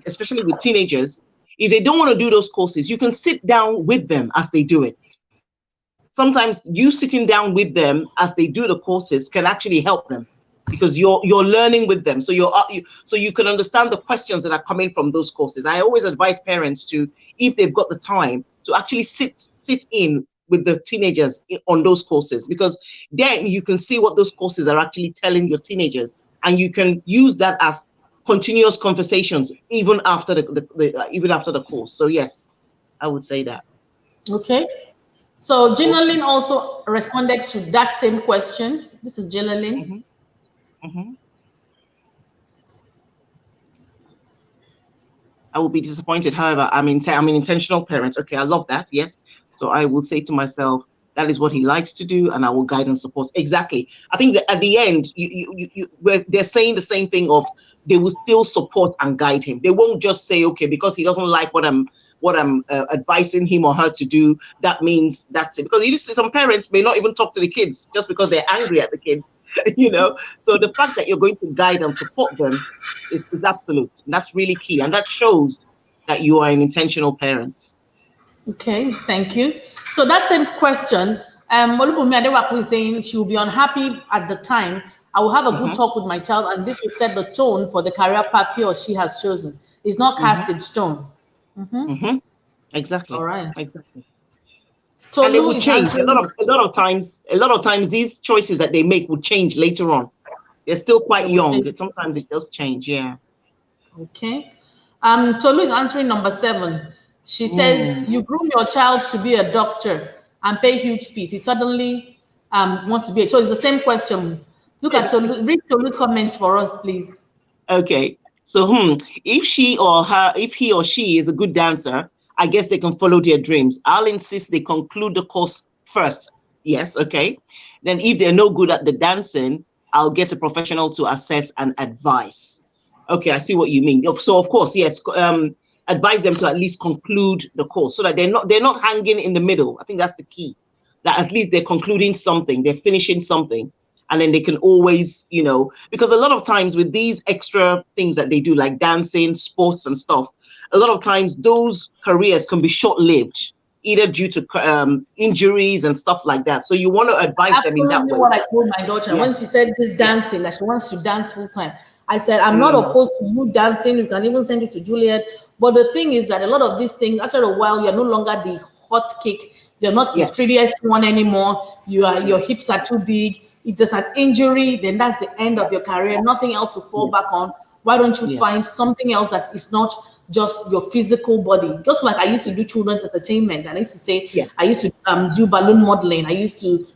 especially with teenagers, if they don't want to do those courses, you can sit down with them as they do it. Sometimes you sitting down with them as they do the courses can actually help them because you're learning with them, so so you can understand the questions that are coming from those courses. I always advise parents to, if they've got the time, to actually sit in with the teenagers on those courses, because then you can see what those courses are actually telling your teenagers, and you can use that as continuous conversations even after even after the course. So yes, I would say that. Okay. So Awesome. Jinalyn also responded to that same question. This is Jinalyn. Hmm. Hmm. I will be disappointed. However, I'm an intentional parent. Okay, I love that. Yes. So I will say to myself, that is what he likes to do, and I will guide and support. Exactly. I think that at the end, they're saying the same thing of they will still support and guide him. They won't just say, okay, because he doesn't like what I'm advising him or her to do, that means that's it. Because you see, some parents may not even talk to the kids just because they're angry at the kids. So the fact that you're going to guide and support them is absolute. And that's really key. And that shows that you are an intentional parent. Okay, thank you. So that same question, Olubunmi Adewaku is saying she will be unhappy at the time. I will have a good Hmm. talk with my child, and this will set the tone for the career path he or she has chosen. It's not cast Hmm. in stone. Hmm. All Exactly. right. Exactly. And they Tolu would is change. answering. A lot of times these choices that they make would change later on. They're still They quite will young. change. Sometimes it does change. Yeah. Okay. Tolu is answering number 7. She says, Mm. you groom your child to be a doctor and pay huge fees. He suddenly wants to be a. So it's the same question. Look at Tolu, read Tolu's comments for us, please. Okay. So, if he or she is a good dancer, I guess they can follow their dreams. I'll insist they conclude the course first. Yes. Okay. Then, if they're no good at the dancing, I'll get a professional to assess and advise. Okay, I see what you mean. So, of course, yes. Advise them to at least conclude the course so that they're not hanging in the middle. I think that's the key. that at least they're concluding something, they're finishing something. And then they can always, because a lot of times with these extra things that they do, like dancing, sports and stuff, a lot of times those careers can be short-lived, either due to injuries and stuff like that. So you want to advise them in that Absolutely way. what I told my daughter when she said this dancing, that she wants to dance full time. I said, I'm not opposed to you dancing. You can even send it to Juliet. But the thing is that a lot of these things, after a while, you're no longer the hot cake. You're not the prettiest one anymore. Your hips are too big. If there's an injury, then that's the end of your career. Nothing else to fall back on. Why don't you find something else that is not just your physical body? Just like I used to do children's entertainment, and I used to say I used to do balloon modeling. I used to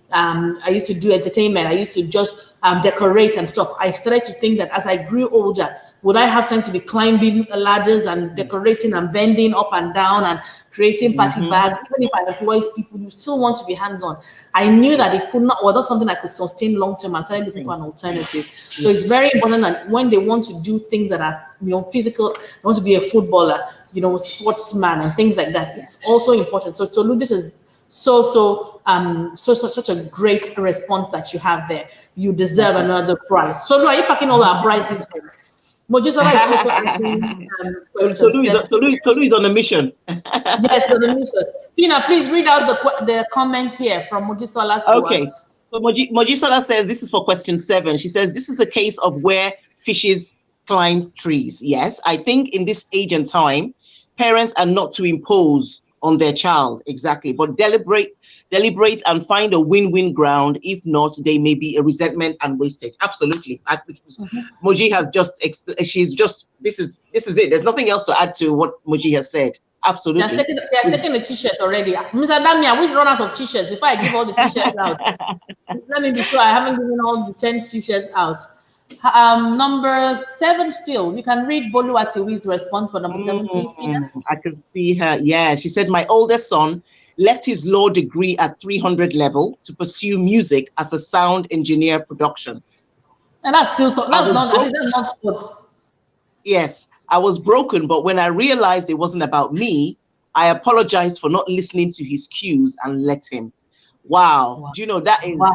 do entertainment. I used to just decorate and stuff. I started to think that as I grew older, would I have time to be climbing ladders and decorating and bending up and down and creating party bags? Even if I employ people, you still want to be hands-on. I knew that it could not, was not something I could sustain long-term, and started looking for an alternative. So it's very important that when they want to do things that are, physical, they want to be a footballer, sportsman and things like that. It's also important. So Tolu, this is such a great response that you have there. You deserve another prize. So are you packing all our prizes for? Mojisola is also asking Tolu is on a mission. Yes, on a mission. Tina, please read out the comment here from Mojisola to us. So Mojisola says this is for question 7. She says this is a case of where fishes climb trees. Yes, I think in this age and time, parents are not to impose on their child, exactly, but deliberate and find a win-win ground. If not, they may be a resentment and wastage. Absolutely. Moji has this is it. There's nothing else to add to what Moji has said. Absolutely. She has taken the t-shirts already. Mr. Damia, we've run out of t-shirts before I give all the t-shirts out. Let me be sure I haven't given all the 10 t-shirts out. Number 7 still. You can read Boluwatiwi's response for number 7, please. I can see her. Yeah, she said, my oldest son left his law degree at 300 level to pursue music as a sound engineer production. And that's still so. That's not sports. Yes, I was broken, but when I realized it wasn't about me, I apologized for not listening to his cues and let him. Wow. Do you know that is? Wow.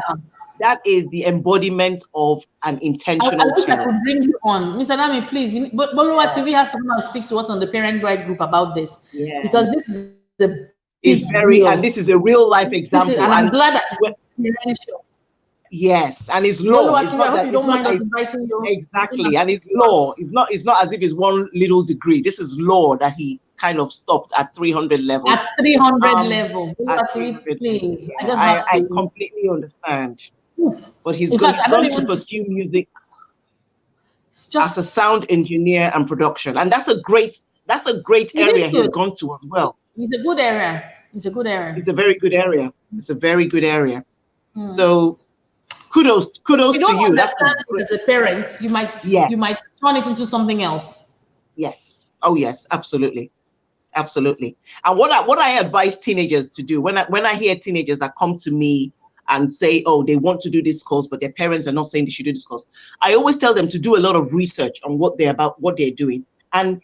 That is the embodiment of an intentional. I wish I could bring you on, Mr. Nami, please. But Boluwatiwi has to come and speak to us on the parent guide group about this, because this is and this is a real life example. And I'm glad that's experiential. Yes, and it's law. I hope you don't mind us inviting you. Exactly, and it's law. It's not as if it's one little degree. This is law that he kind of stopped at 300 level. At 300 level, please. I completely understand. But he's going to pursue music as a sound engineer and production, and that's a great area he's gone to as well. It's a good area. It's a very good area. So kudos to you. That's as a parent, you might turn it into something else. Yes. Oh yes, absolutely. And what I advise teenagers to do when I hear teenagers that come to me and say, oh, they want to do this course, but their parents are not saying they should do this course, I always tell them to do a lot of research on what they're doing, and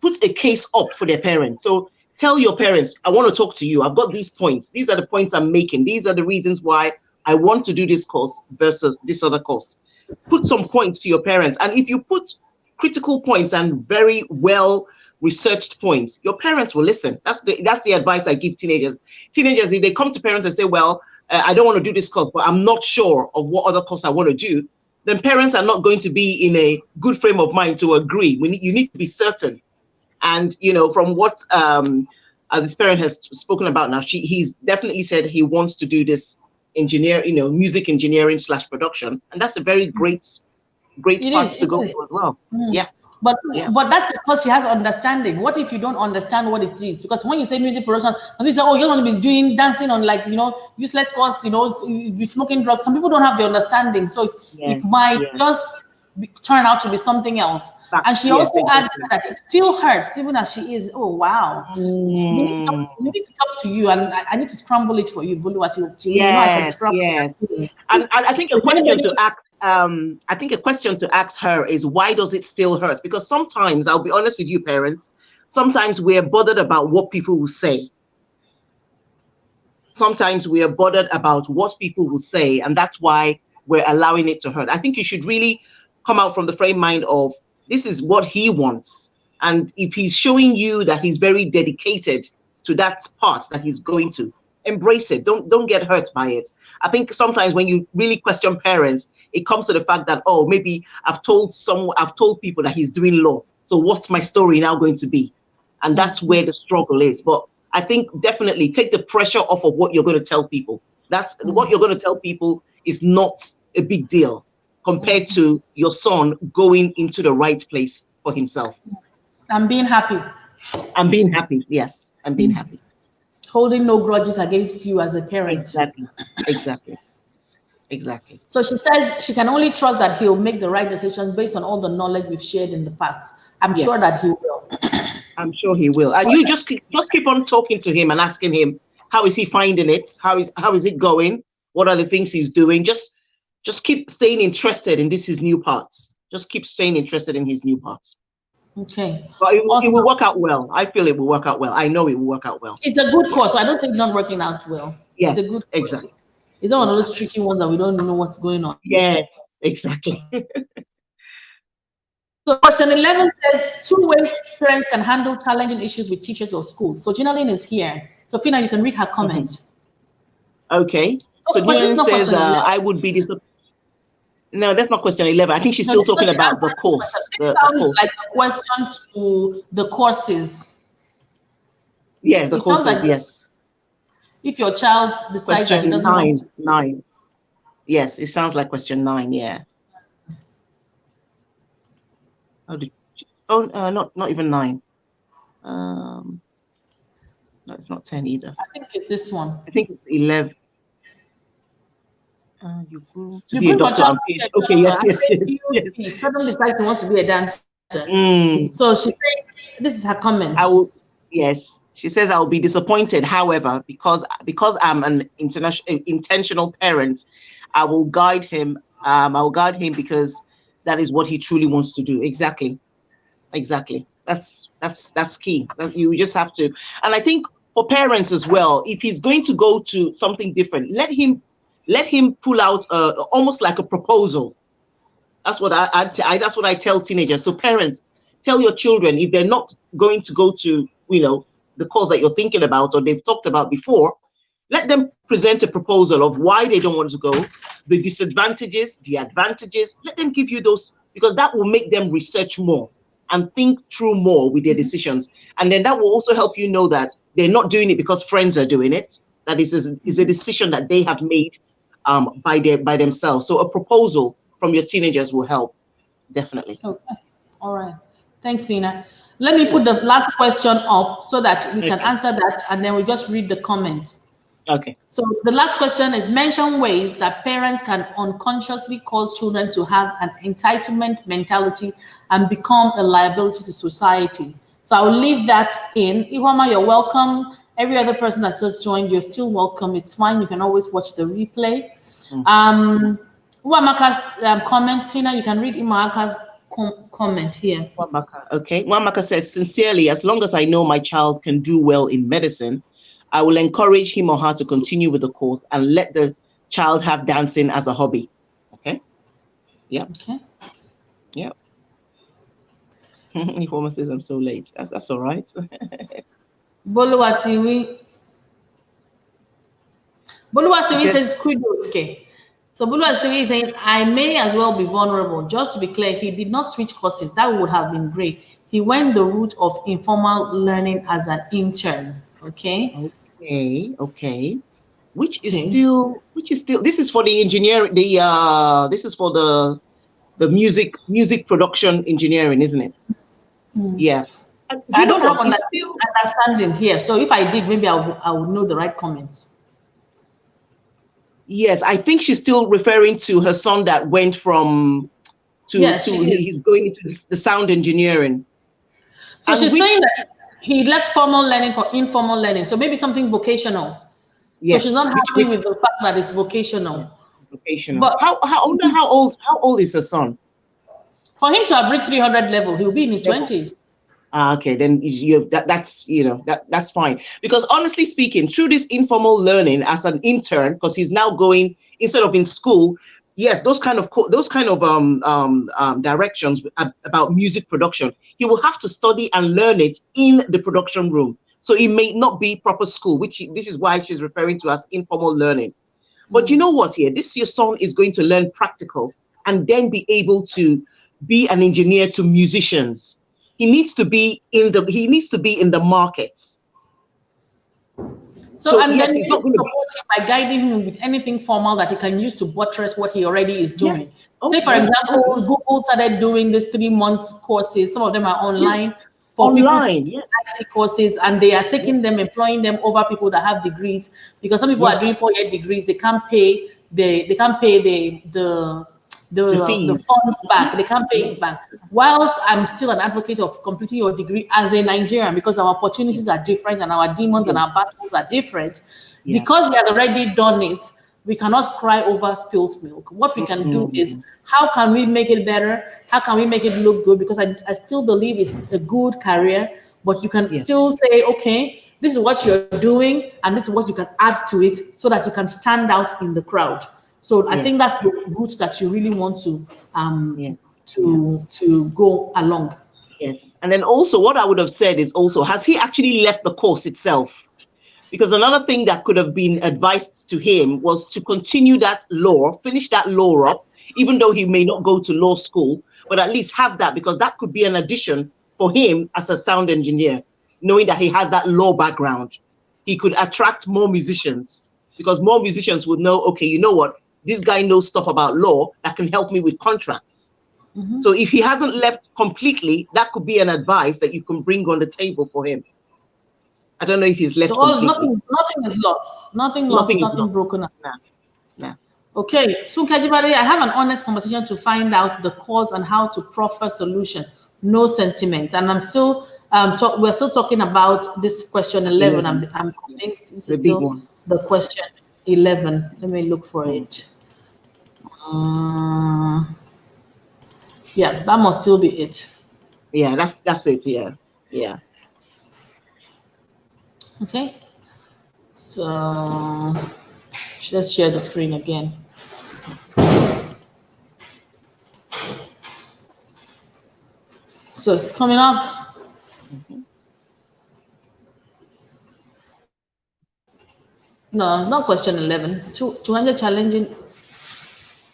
put a case up for their parents. So tell your parents, I want to talk to you. I've got these points. These are the points I'm making. These are the reasons why I want to do this course versus this other course. Put some points to your parents. And if you put critical points and very well researched points, your parents will listen. That's the advice I give teenagers. Teenagers, if they come to parents and say, well, I don't want to do this course, but I'm not sure of what other course I want to do, then parents are not going to be in a good frame of mind to agree. You need to be certain. And, from what this parent has spoken about now, he's definitely said he wants to do this music engineering / production. And that's a very great path to go for as well. Yeah. But that's because she has understanding. What if you don't understand what it is? Because when you say music production, and you say, oh, you're going to be doing dancing on useless course, you're smoking drugs. Some people don't have the understanding. So it might just turn out to be something else. And she also adds that it still hurts, even as she is. Oh, wow. We need to talk to you, and I need to scramble it for you, Boluwati. Yes. And I think a question to ask. I think a question to ask her is, why does it still hurt? Because sometimes, I'll be honest with you, parents, sometimes we're bothered about what people will say. sometimes we are bothered about what people will say, and that's why we're allowing it to hurt. I think you should really come out from the frame mind of this is what he wants. And if he's showing you that he's very dedicated to that part that he's going to, embrace it. Don't get hurt by it. I think sometimes when you really question parents, it comes to the fact that, oh, maybe I've told people that he's doing law. So what's my story now going to be? And that's where the struggle is. But I think definitely take the pressure off of what you're going to tell people. That's what you're going to tell people is not a big deal compared to your son going into the right place for himself. I'm being happy. I'm being happy. Yes, I'm being happy. Holding no grudges against you as a parent. Exactly. So she says she can only trust that he'll make the right decision based on all the knowledge we've shared in the past. I'm sure that he will. I'm sure he will. And you just keep on talking to him and asking him, how is he finding it? How is it going? What are the things he's doing? Just keep staying interested in his new parts. Just keep staying interested in his new parts. Okay. But it will work out well. I feel it will work out well. I know it will work out well. It's a good course. So I don't think it's not working out well. Yeah, it's a good course. Exactly. It's not one of those tricky ones that we don't know what's going on. Yes, exactly. So question 11 says 2 ways parents can handle challenging issues with teachers or schools. So Ginaline is here. So Fina, you can read her comment. Okay. So Ginaline says, I would be disappointed. No, that's not question 11. I think she's still talking about the course. It sounds like a question to the courses. Yeah, the courses, like, yes. If your child decides that he doesn't want to. 9. Yes, it sounds like question 9, yeah. Not even 9. No, it's not 10 either. I think it's this one. I think it's 11. You grew to be a doctor. Okay, yes. He suddenly decides he wants to be a dancer. So she's saying, this is her comment. Yes, she says I will be disappointed. However, because I'm an intentional parent, I will guide him. Because that is what he truly wants to do. Exactly. That's key. You just have to. And I think for parents as well, if he's going to go to something different, let him pull out almost like a proposal. That's what that's what I tell teenagers. So parents, tell your children if they're not going to go to the course that you're thinking about or they've talked about before, let them present a proposal of why they don't want to go, the disadvantages, the advantages. Let them give you those, because that will make them research more and think through more with their decisions. And then that will also help you know that they're not doing it because friends are doing it. That is a decision that they have made by themselves. So a proposal from your teenagers will help, definitely. Okay. All right. Thanks, Fina. Let me put the last question up so that we can answer that, and then we just read the comments. Okay. So the last question is, mention ways that parents can unconsciously cause children to have an entitlement mentality and become a liability to society. So I will leave that in. Iwama, you're welcome. Every other person that's just joined, you're still welcome. It's fine. You can always watch the replay. Wamaka's comments, Fina, you can read Imaka's comment here. Okay. Wamaka says, sincerely, as long as I know my child can do well in medicine, I will encourage him or her to continue with the course and let the child have dancing as a hobby. Okay. Yeah. Okay. Yeah. Informer says I'm so late. That's all right. Boluwatiwi says kudos. Okay. So Boluwatiwi is saying, I may as well be vulnerable. Just to be clear, he did not switch courses. That would have been great. He went the route of informal learning as an intern. Okay. Okay. Which is still this is for the engineering, this is for the music production engineering, isn't it? Yeah. I don't have understanding here. So if I did, maybe I would know the right comments. Yes, I think she's still referring to her son that went from he's going into the sound engineering. So she's saying that he left formal learning for informal learning. So maybe something vocational. Yes, so she's not happy with the fact that it's vocational. But how old is her son? For him to have reached 300 level, he'll be in his 20s. Okay, then that's that's fine, because honestly speaking, through this informal learning as an intern, because he's now going, instead of in school, yes, those kind of directions about music production, he will have to study and learn it in the production room. So it may not be proper school, this is why she's referring to as informal learning. But you know what? Here, your son is going to learn practical and then be able to be an engineer to musicians. He needs to be in the markets. So and yes, then he's you not going to support him by guiding him with anything formal that he can use to buttress what he already is doing. Say, for example, Google started doing these 3 months courses. Some of them are online for people to do IT courses, and they are taking them, employing them over people that have degrees, because some people are doing 4-year degrees. They can't pay the funds back. They can't pay it back. Whilst I'm still an advocate of completing your degree as a Nigerian, because our opportunities are different and our demons and our battles are different, because we have already done it, we cannot cry over spilled milk. What we can do is, how can we make it better? How can we make it look good? Because I still believe it's a good career, but you can still say, okay, this is what you're doing, and this is what you can add to it so that you can stand out in the crowd. So I think that's the route that you really want to to go along. Yes. And then also what I would have said is also, has he actually left the course itself? Because another thing that could have been advised to him was to continue that law, finish that law up, even though he may not go to law school, but at least have that, because that could be an addition for him as a sound engineer, knowing that he has that law background. He could attract more musicians, because more musicians would know, okay, you know what, this guy knows stuff about law that can help me with contracts. So if he hasn't left completely, that could be an advice that you can bring on the table for him. I don't know if he's left completely. Nothing is lost. Nothing lost, nothing broken up. No. Okay, so Kajibade, I have an honest conversation to find out the cause and how to proffer solution. No sentiments. And I'm still, we're still talking about this question 11. I'm convinced this is still the question 11. Let me look for it. Yeah, that must still be it. Yeah, that's it. Yeah. Okay. So let's share the screen again. So it's coming up. No, not question 11. 200 challenging.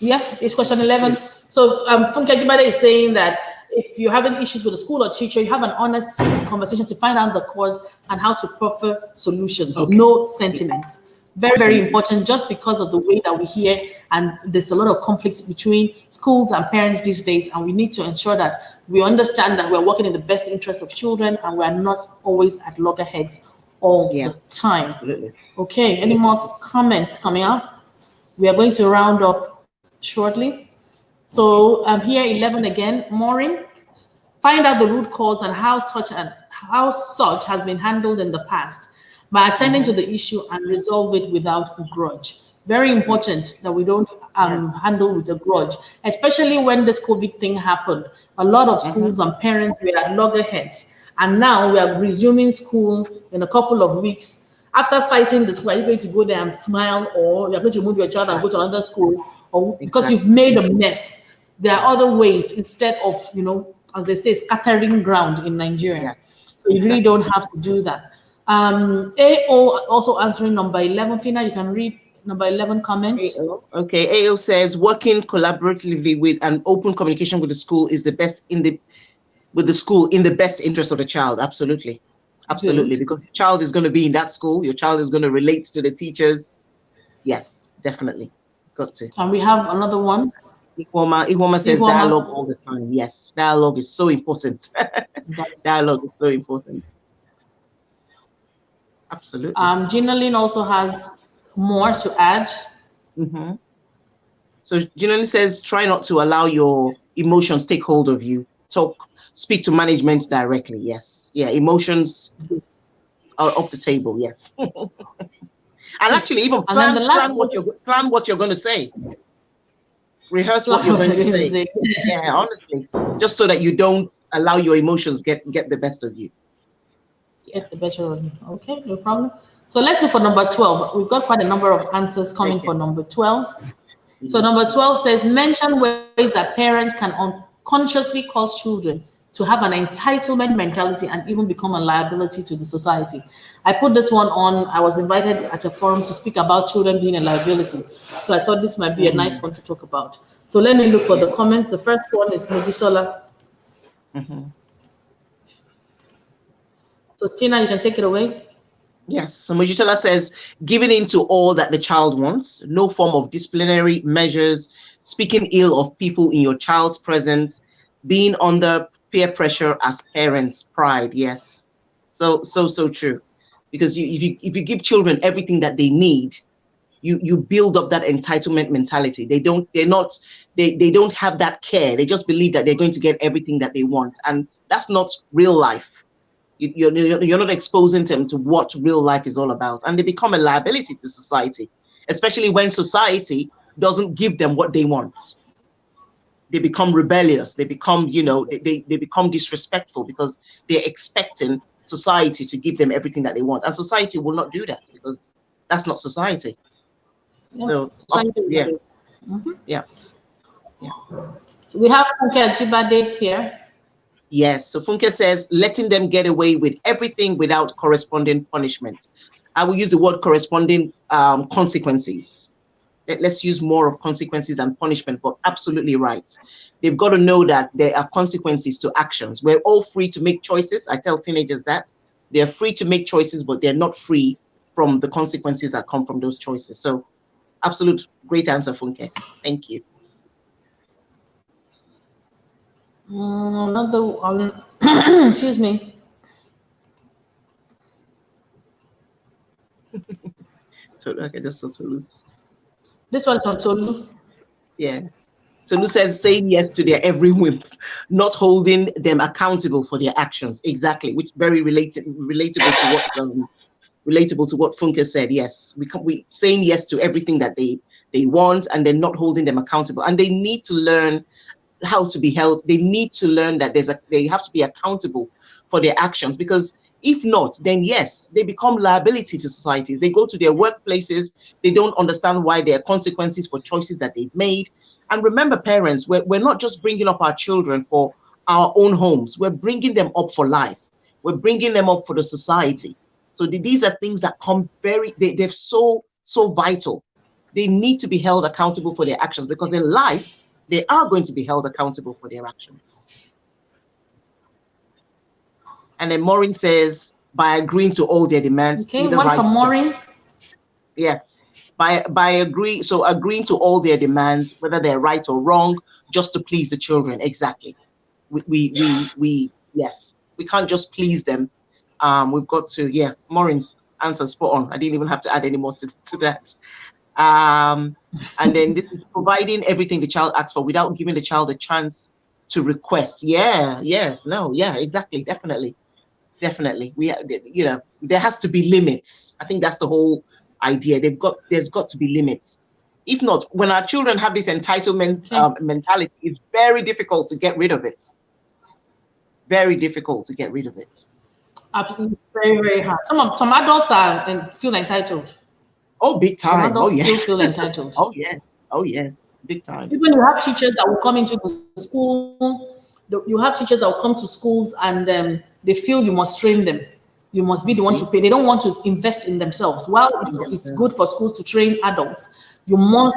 Yeah, it's question 11. So Funke Jibade is saying that if you're having issues with a school or teacher, you have an honest conversation to find out the cause and how to proffer solutions. No sentiments. Very, very important, just because of the way that we hear, and there's a lot of conflicts between schools and parents these days, and we need to ensure that we understand that we're working in the best interest of children and we're not always at loggerheads all the time. Absolutely. Okay, any more comments coming up? We are going to round up shortly. So I'm here 11 again. Maureen, find out the root cause and how such has been handled in the past by attending to the issue and resolve it without a grudge. Very important that we don't handle with a grudge, especially when this COVID thing happened. A lot of schools and parents were at loggerheads, and now we are resuming school in a couple of weeks. After fighting the school, are you going to go there and smile, or you're going to move your child and go to another school, or because you've made a mess? There are other ways instead of, as they say, scattering ground in Nigeria. So you really don't have to do that. AO also answering number 11. Fina, you can read number 11 comment. AO. Okay, AO says working collaboratively with an open communication with the school is the best in the best interest of the child. Absolutely. Because the child is going to be in that school, your child is going to relate to the teachers. Yes, definitely. Got to. And we have another one. Iwoma says dialogue all the time. Yes, dialogue is so important. Dialogue is so important. Absolutely. Gina also has more to add. So Gina says, try not to allow your emotions take hold of you. Speak to management directly. Yes. Yeah, emotions are off the table. Yes. And actually, even plan what you're going to say. Rehearse what you're going to say. Yeah, honestly, just so that you don't allow your emotions get the best of you. Get the better of you. Okay, no problem. So let's look for number 12. We've got quite a number of answers coming Okay. for number 12. So number 12 says, mention ways that parents can unconsciously cause children to have an entitlement mentality and even become a liability to the society. I put this one on. I was invited at a forum to speak about children being a liability. So I thought this might be a nice one to talk about. So let me look for the comments. The first one is Mogisola. So Tina, you can take it away. Yes. So Mojisola says, giving in to all that the child wants, no form of disciplinary measures, speaking ill of people in your child's presence, being under peer pressure as parents, pride. Yes. So true. Because if you give children everything that they need, you build up that entitlement mentality. They don't have that care. They just believe that they're going to get everything that they want. And that's not real life. You're not exposing them to what real life is all about, and they become a liability to society, especially when society doesn't give them what they want. They become rebellious. They become, they become disrespectful because they're expecting society to give them everything that they want, and society will not do that because that's not society. Yeah. So yeah. Yeah. So we have Funke Ajibade here. Yes. So Funke says, letting them get away with everything without corresponding punishment. I will use the word corresponding consequences. Let's use more of consequences than punishment, but absolutely right. They've got to know that there are consequences to actions. We're all free to make choices. I tell teenagers that. They're free to make choices, but they're not free from the consequences that come from those choices. So absolute great answer, Funke. Thank you. Another one. Excuse me. Okay, just so Tolu's. This one from Tolu. Yeah. Tolu says, saying yes to their every whim, not holding them accountable for their actions. Exactly, which very relatable to what Funke said. Yes, we saying yes to everything that they want, and then not holding them accountable. And they need to learn how to be held. They need to learn that they have to be accountable for their actions, because if not, then yes, they become liability to societies. They go to their workplaces, they don't understand why there are consequences for choices that they've made. And remember, parents, we're not just bringing up our children for our own homes, we're bringing them up for life. We're bringing them up for the society. So these are things that come they're so vital. They need to be held accountable for their actions, because in life, they are going to be held accountable for their actions. And then Maureen says, by agreeing to all their demands. Okay, one from Maureen. Yes, by agreeing to all their demands, whether they're right or wrong, just to please the children. Exactly. Yes, we can't just please them. We've got to, Maureen's answer spot on. I didn't even have to add any more to that. And then this is providing everything the child asks for without giving the child a chance to request. Exactly. Definitely. There has to be limits. I think that's the whole idea. There's got to be limits. If not, when our children have this entitlement mentality, it's very difficult to get rid of it. Very difficult to get rid of it. Absolutely, very, very hard. Some adults feel entitled. Oh, big time. Some adults still feel entitled. Oh yes, big time. Even you have teachers that will come into the school. You have teachers that will come to schools and they feel you must train them. You must be the one to pay. They don't want to invest in themselves. While it's good for schools to train adults, you must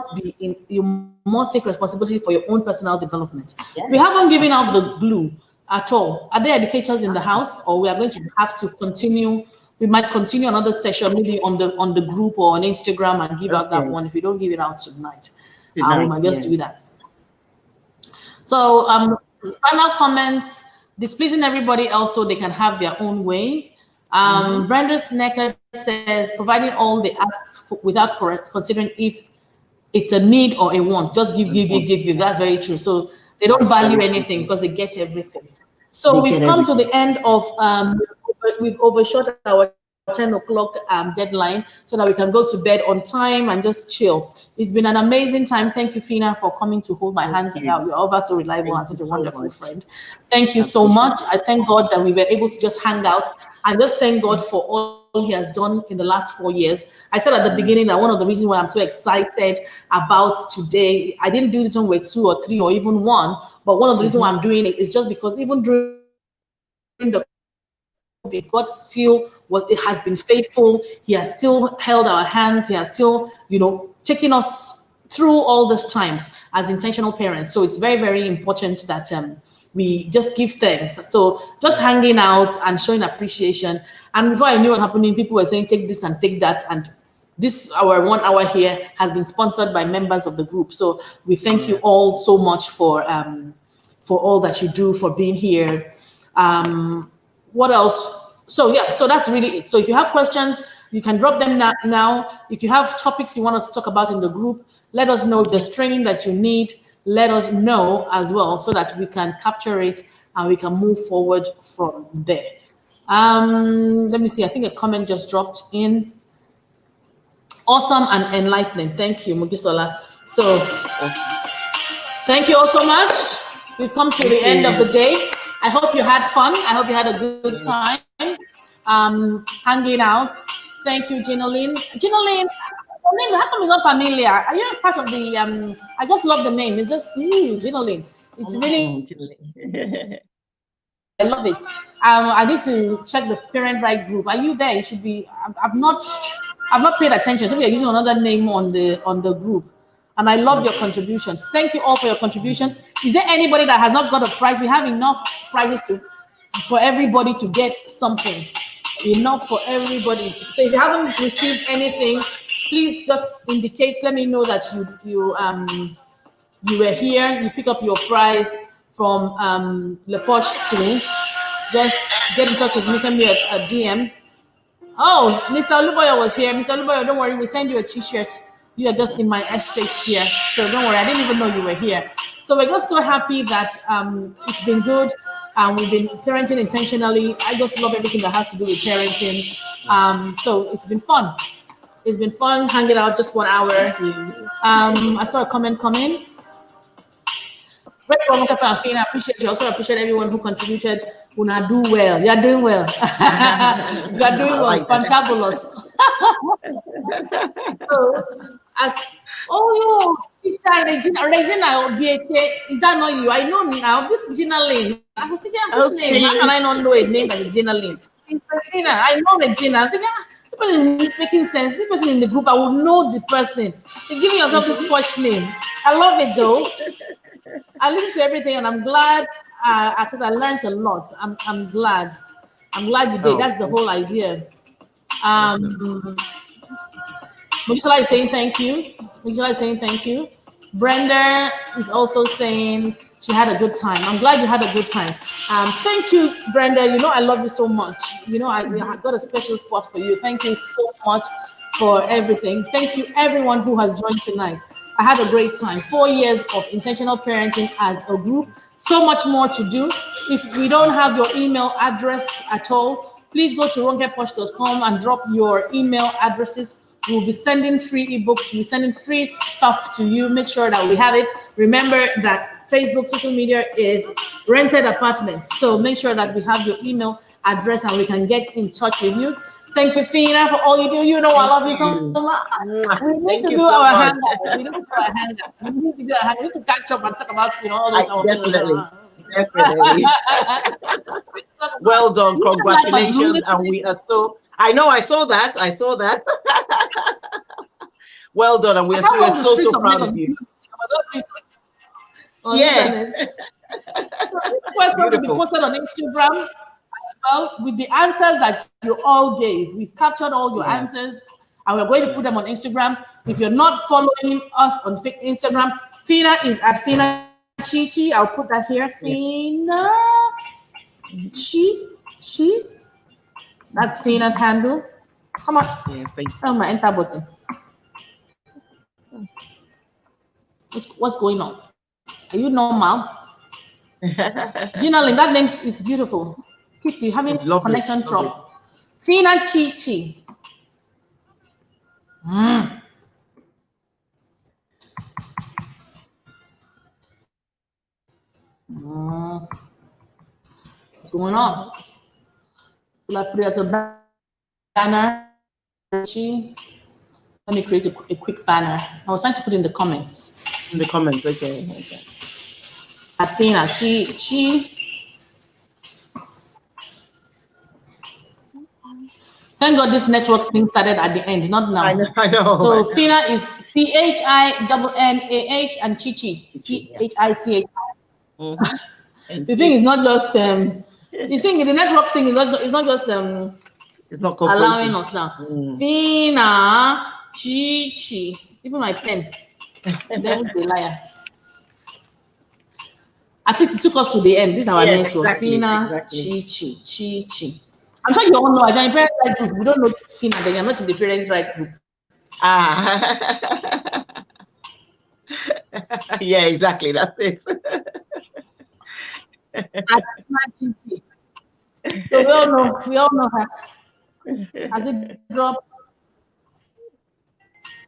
take responsibility for your own personal development. Yes. We haven't given out the glue at all. Are there educators in the house, or we are going to have to continue? We might continue another session, maybe on the group or on Instagram, and give out that one. If we don't give it out tonight, we might just do that. So, final comments: displeasing everybody else so they can have their own way. Brenda Snecker says, providing all they ask for without considering if it's a need or a want. Just give. That's very true. So they don't value anything because they get everything. So we've come to the end of, we've overshot our 10 o'clock deadline so that we can go to bed on time and just chill. It's been an amazing time. Thank you, Fina, for coming to hold my hands. You're always so reliable and such a wonderful friend. Thank you so much. I thank God that we were able to just hang out and just thank God for all he has done in the last 4 years. I said at the beginning that one of the reasons why I'm so excited about today, I didn't do this one with 2 or 3 or even 1, but one of the reasons why I'm doing it is just because even during the God still it has been faithful. He has still held our hands. He has still, taken us through all this time as intentional parents. So it's very, very important that we just give thanks. So just hanging out and showing appreciation. And before I knew what happening, people were saying, take this and take that. And this, our 1 hour here, has been sponsored by members of the group. So we thank you all so much for all that you do, for being here. What else? So that's really it. So if you have questions, you can drop them now. If you have topics you want us to talk about in the group, let us know. If there's training that you need, let us know as well so that we can capture it and we can move forward from there. Let me see. I think a comment just dropped in. Awesome and enlightening. Thank you, Mugisola. So thank you all so much. We've come to the end of the day. I hope you had fun. I hope you had a good time hanging out. Thank you, Ginoline. Ginoline, your name, how come it's not familiar? Are you a part of the, I just love the name. It's just Ginoline. It's really, I love it. I need to check the parent right group. Are you there? You should be. I've not paid attention. So we are using another name on the group. And I love your contributions. Thank you all for your contributions. Is there anybody that has not got a prize? We have enough prizes for everybody to get something. Enough for everybody. So if you haven't received anything, please just indicate. Let me know that you were here. You pick up your prize from RonkePosh School. Just get in touch with me. Send me a DM. Oh, Mr. Oluboyo was here. Mr. Oluboyo, don't worry. We'll send you a T-shirt. You are just in my estate here. So don't worry. I didn't even know you were here. So we're just so happy that it's been good. We've been parenting intentionally. I just love everything that has to do with parenting. So it's been fun. It's been fun hanging out just 1 hour. I saw a comment come in. Great work, and Fina. I appreciate you. Also appreciate everyone who contributed. Una do well. You are doing well. You are doing well. It's fantabulous. Teacher Regina BHA, is that not you? I know now. This is Gina Lane. I was thinking of this name. How can I not know a name that is Gina Lane? It's Regina. I know Regina. I was thinking, this person is making sense. This person in the group, I will know the person. You're giving yourself this posh name. I love it though. I listen to everything and I'm glad because I learned a lot. I'm glad. I'm glad you did. That's the whole idea. Mujisala is saying thank you. Mujisala is saying thank you. Brenda is also saying she had a good time. I'm glad you had a good time. Thank you, Brenda. You know I love you so much. You know I got a special spot for you. Thank you so much for everything. Thank you, everyone who has joined tonight. I had a great time. 4 years of intentional parenting as a group. So much more to do. If we don't have your email address at all, please go to RonkePosh.com and drop your email addresses. We'll be sending free ebooks. We'll be sending free stuff to you. Make sure that we have it. Remember that Facebook social media is rented apartments. So make sure that we have your email address and we can get in touch with you. Thank you, Fina, for all you do. You know I love you so much. We need to do our hangouts. We need to do our hangouts. We need to do our hangouts. We need to catch up and talk about all those. Definitely. Well done. Congratulations. And we are so. I know. I saw that. Well done. And we're so proud of you. Yeah. So this question will be posted on Instagram as well with the answers that you all gave. We've captured all your answers and we're going to put them on Instagram. If you're not following us on Instagram, Fina is at Fina Chichi. I'll put that here. Fina Chi. That's Fina's handle. Come on. Yeah, thank you. Oh, my enter button. What's going on? Are you normal? Gina Lynn, that name is beautiful. Kitty, having connection trouble. Fina Chichi. Mm. What's going on? Will I put it as a banner? Let me create a quick banner. I was trying to put in the comments. In the comments, okay. Athena, Chi. Thank God this network thing started at the end, not now. I know. So Fina is CHINNAH and Chichi CHICH. The thing is not just the thing. The network thing is not. It's not just it's not allowing us now. Fina Chichi. Even my pen. Devil's a liar. At least it took us to the end. This is our network. Exactly, Fina Chichi. I'm sure you all know. If you're in parent right group, we don't know Fina, then you're not in the parent right group. Yeah, exactly. That's it. So we all know her. Has it dropped?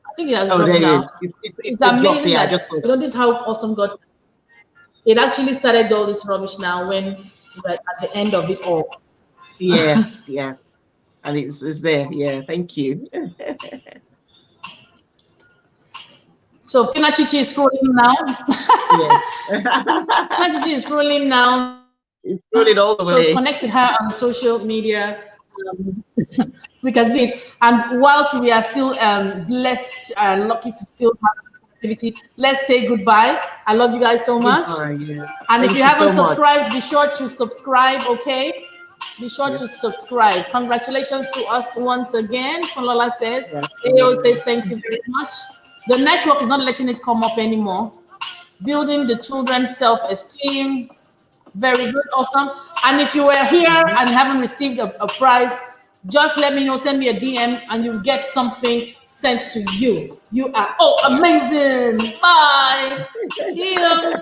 I think it has dropped now. It's amazing that this is how awesome God. It actually started all this rubbish now when we're at the end of it all. Yes, yeah. And it's there. Yeah, thank you. So Fina Chichi is scrolling now. Fina Chichi is scrolling now. It's scrolling all the way. So connect with her on social media. We can see it. And whilst we are still blessed and lucky to still have activity, let's say goodbye. I love you guys so much. And if you haven't subscribed, be sure to subscribe, okay? Be sure to subscribe. Congratulations to us once again. Lola says, AO says thank you very much. The network is not letting it come up anymore. Building the children's self-esteem. Very good, awesome. And if you were here and haven't received a prize, just let me know, send me a DM, and you'll get something sent to you. You are amazing. Bye. See you.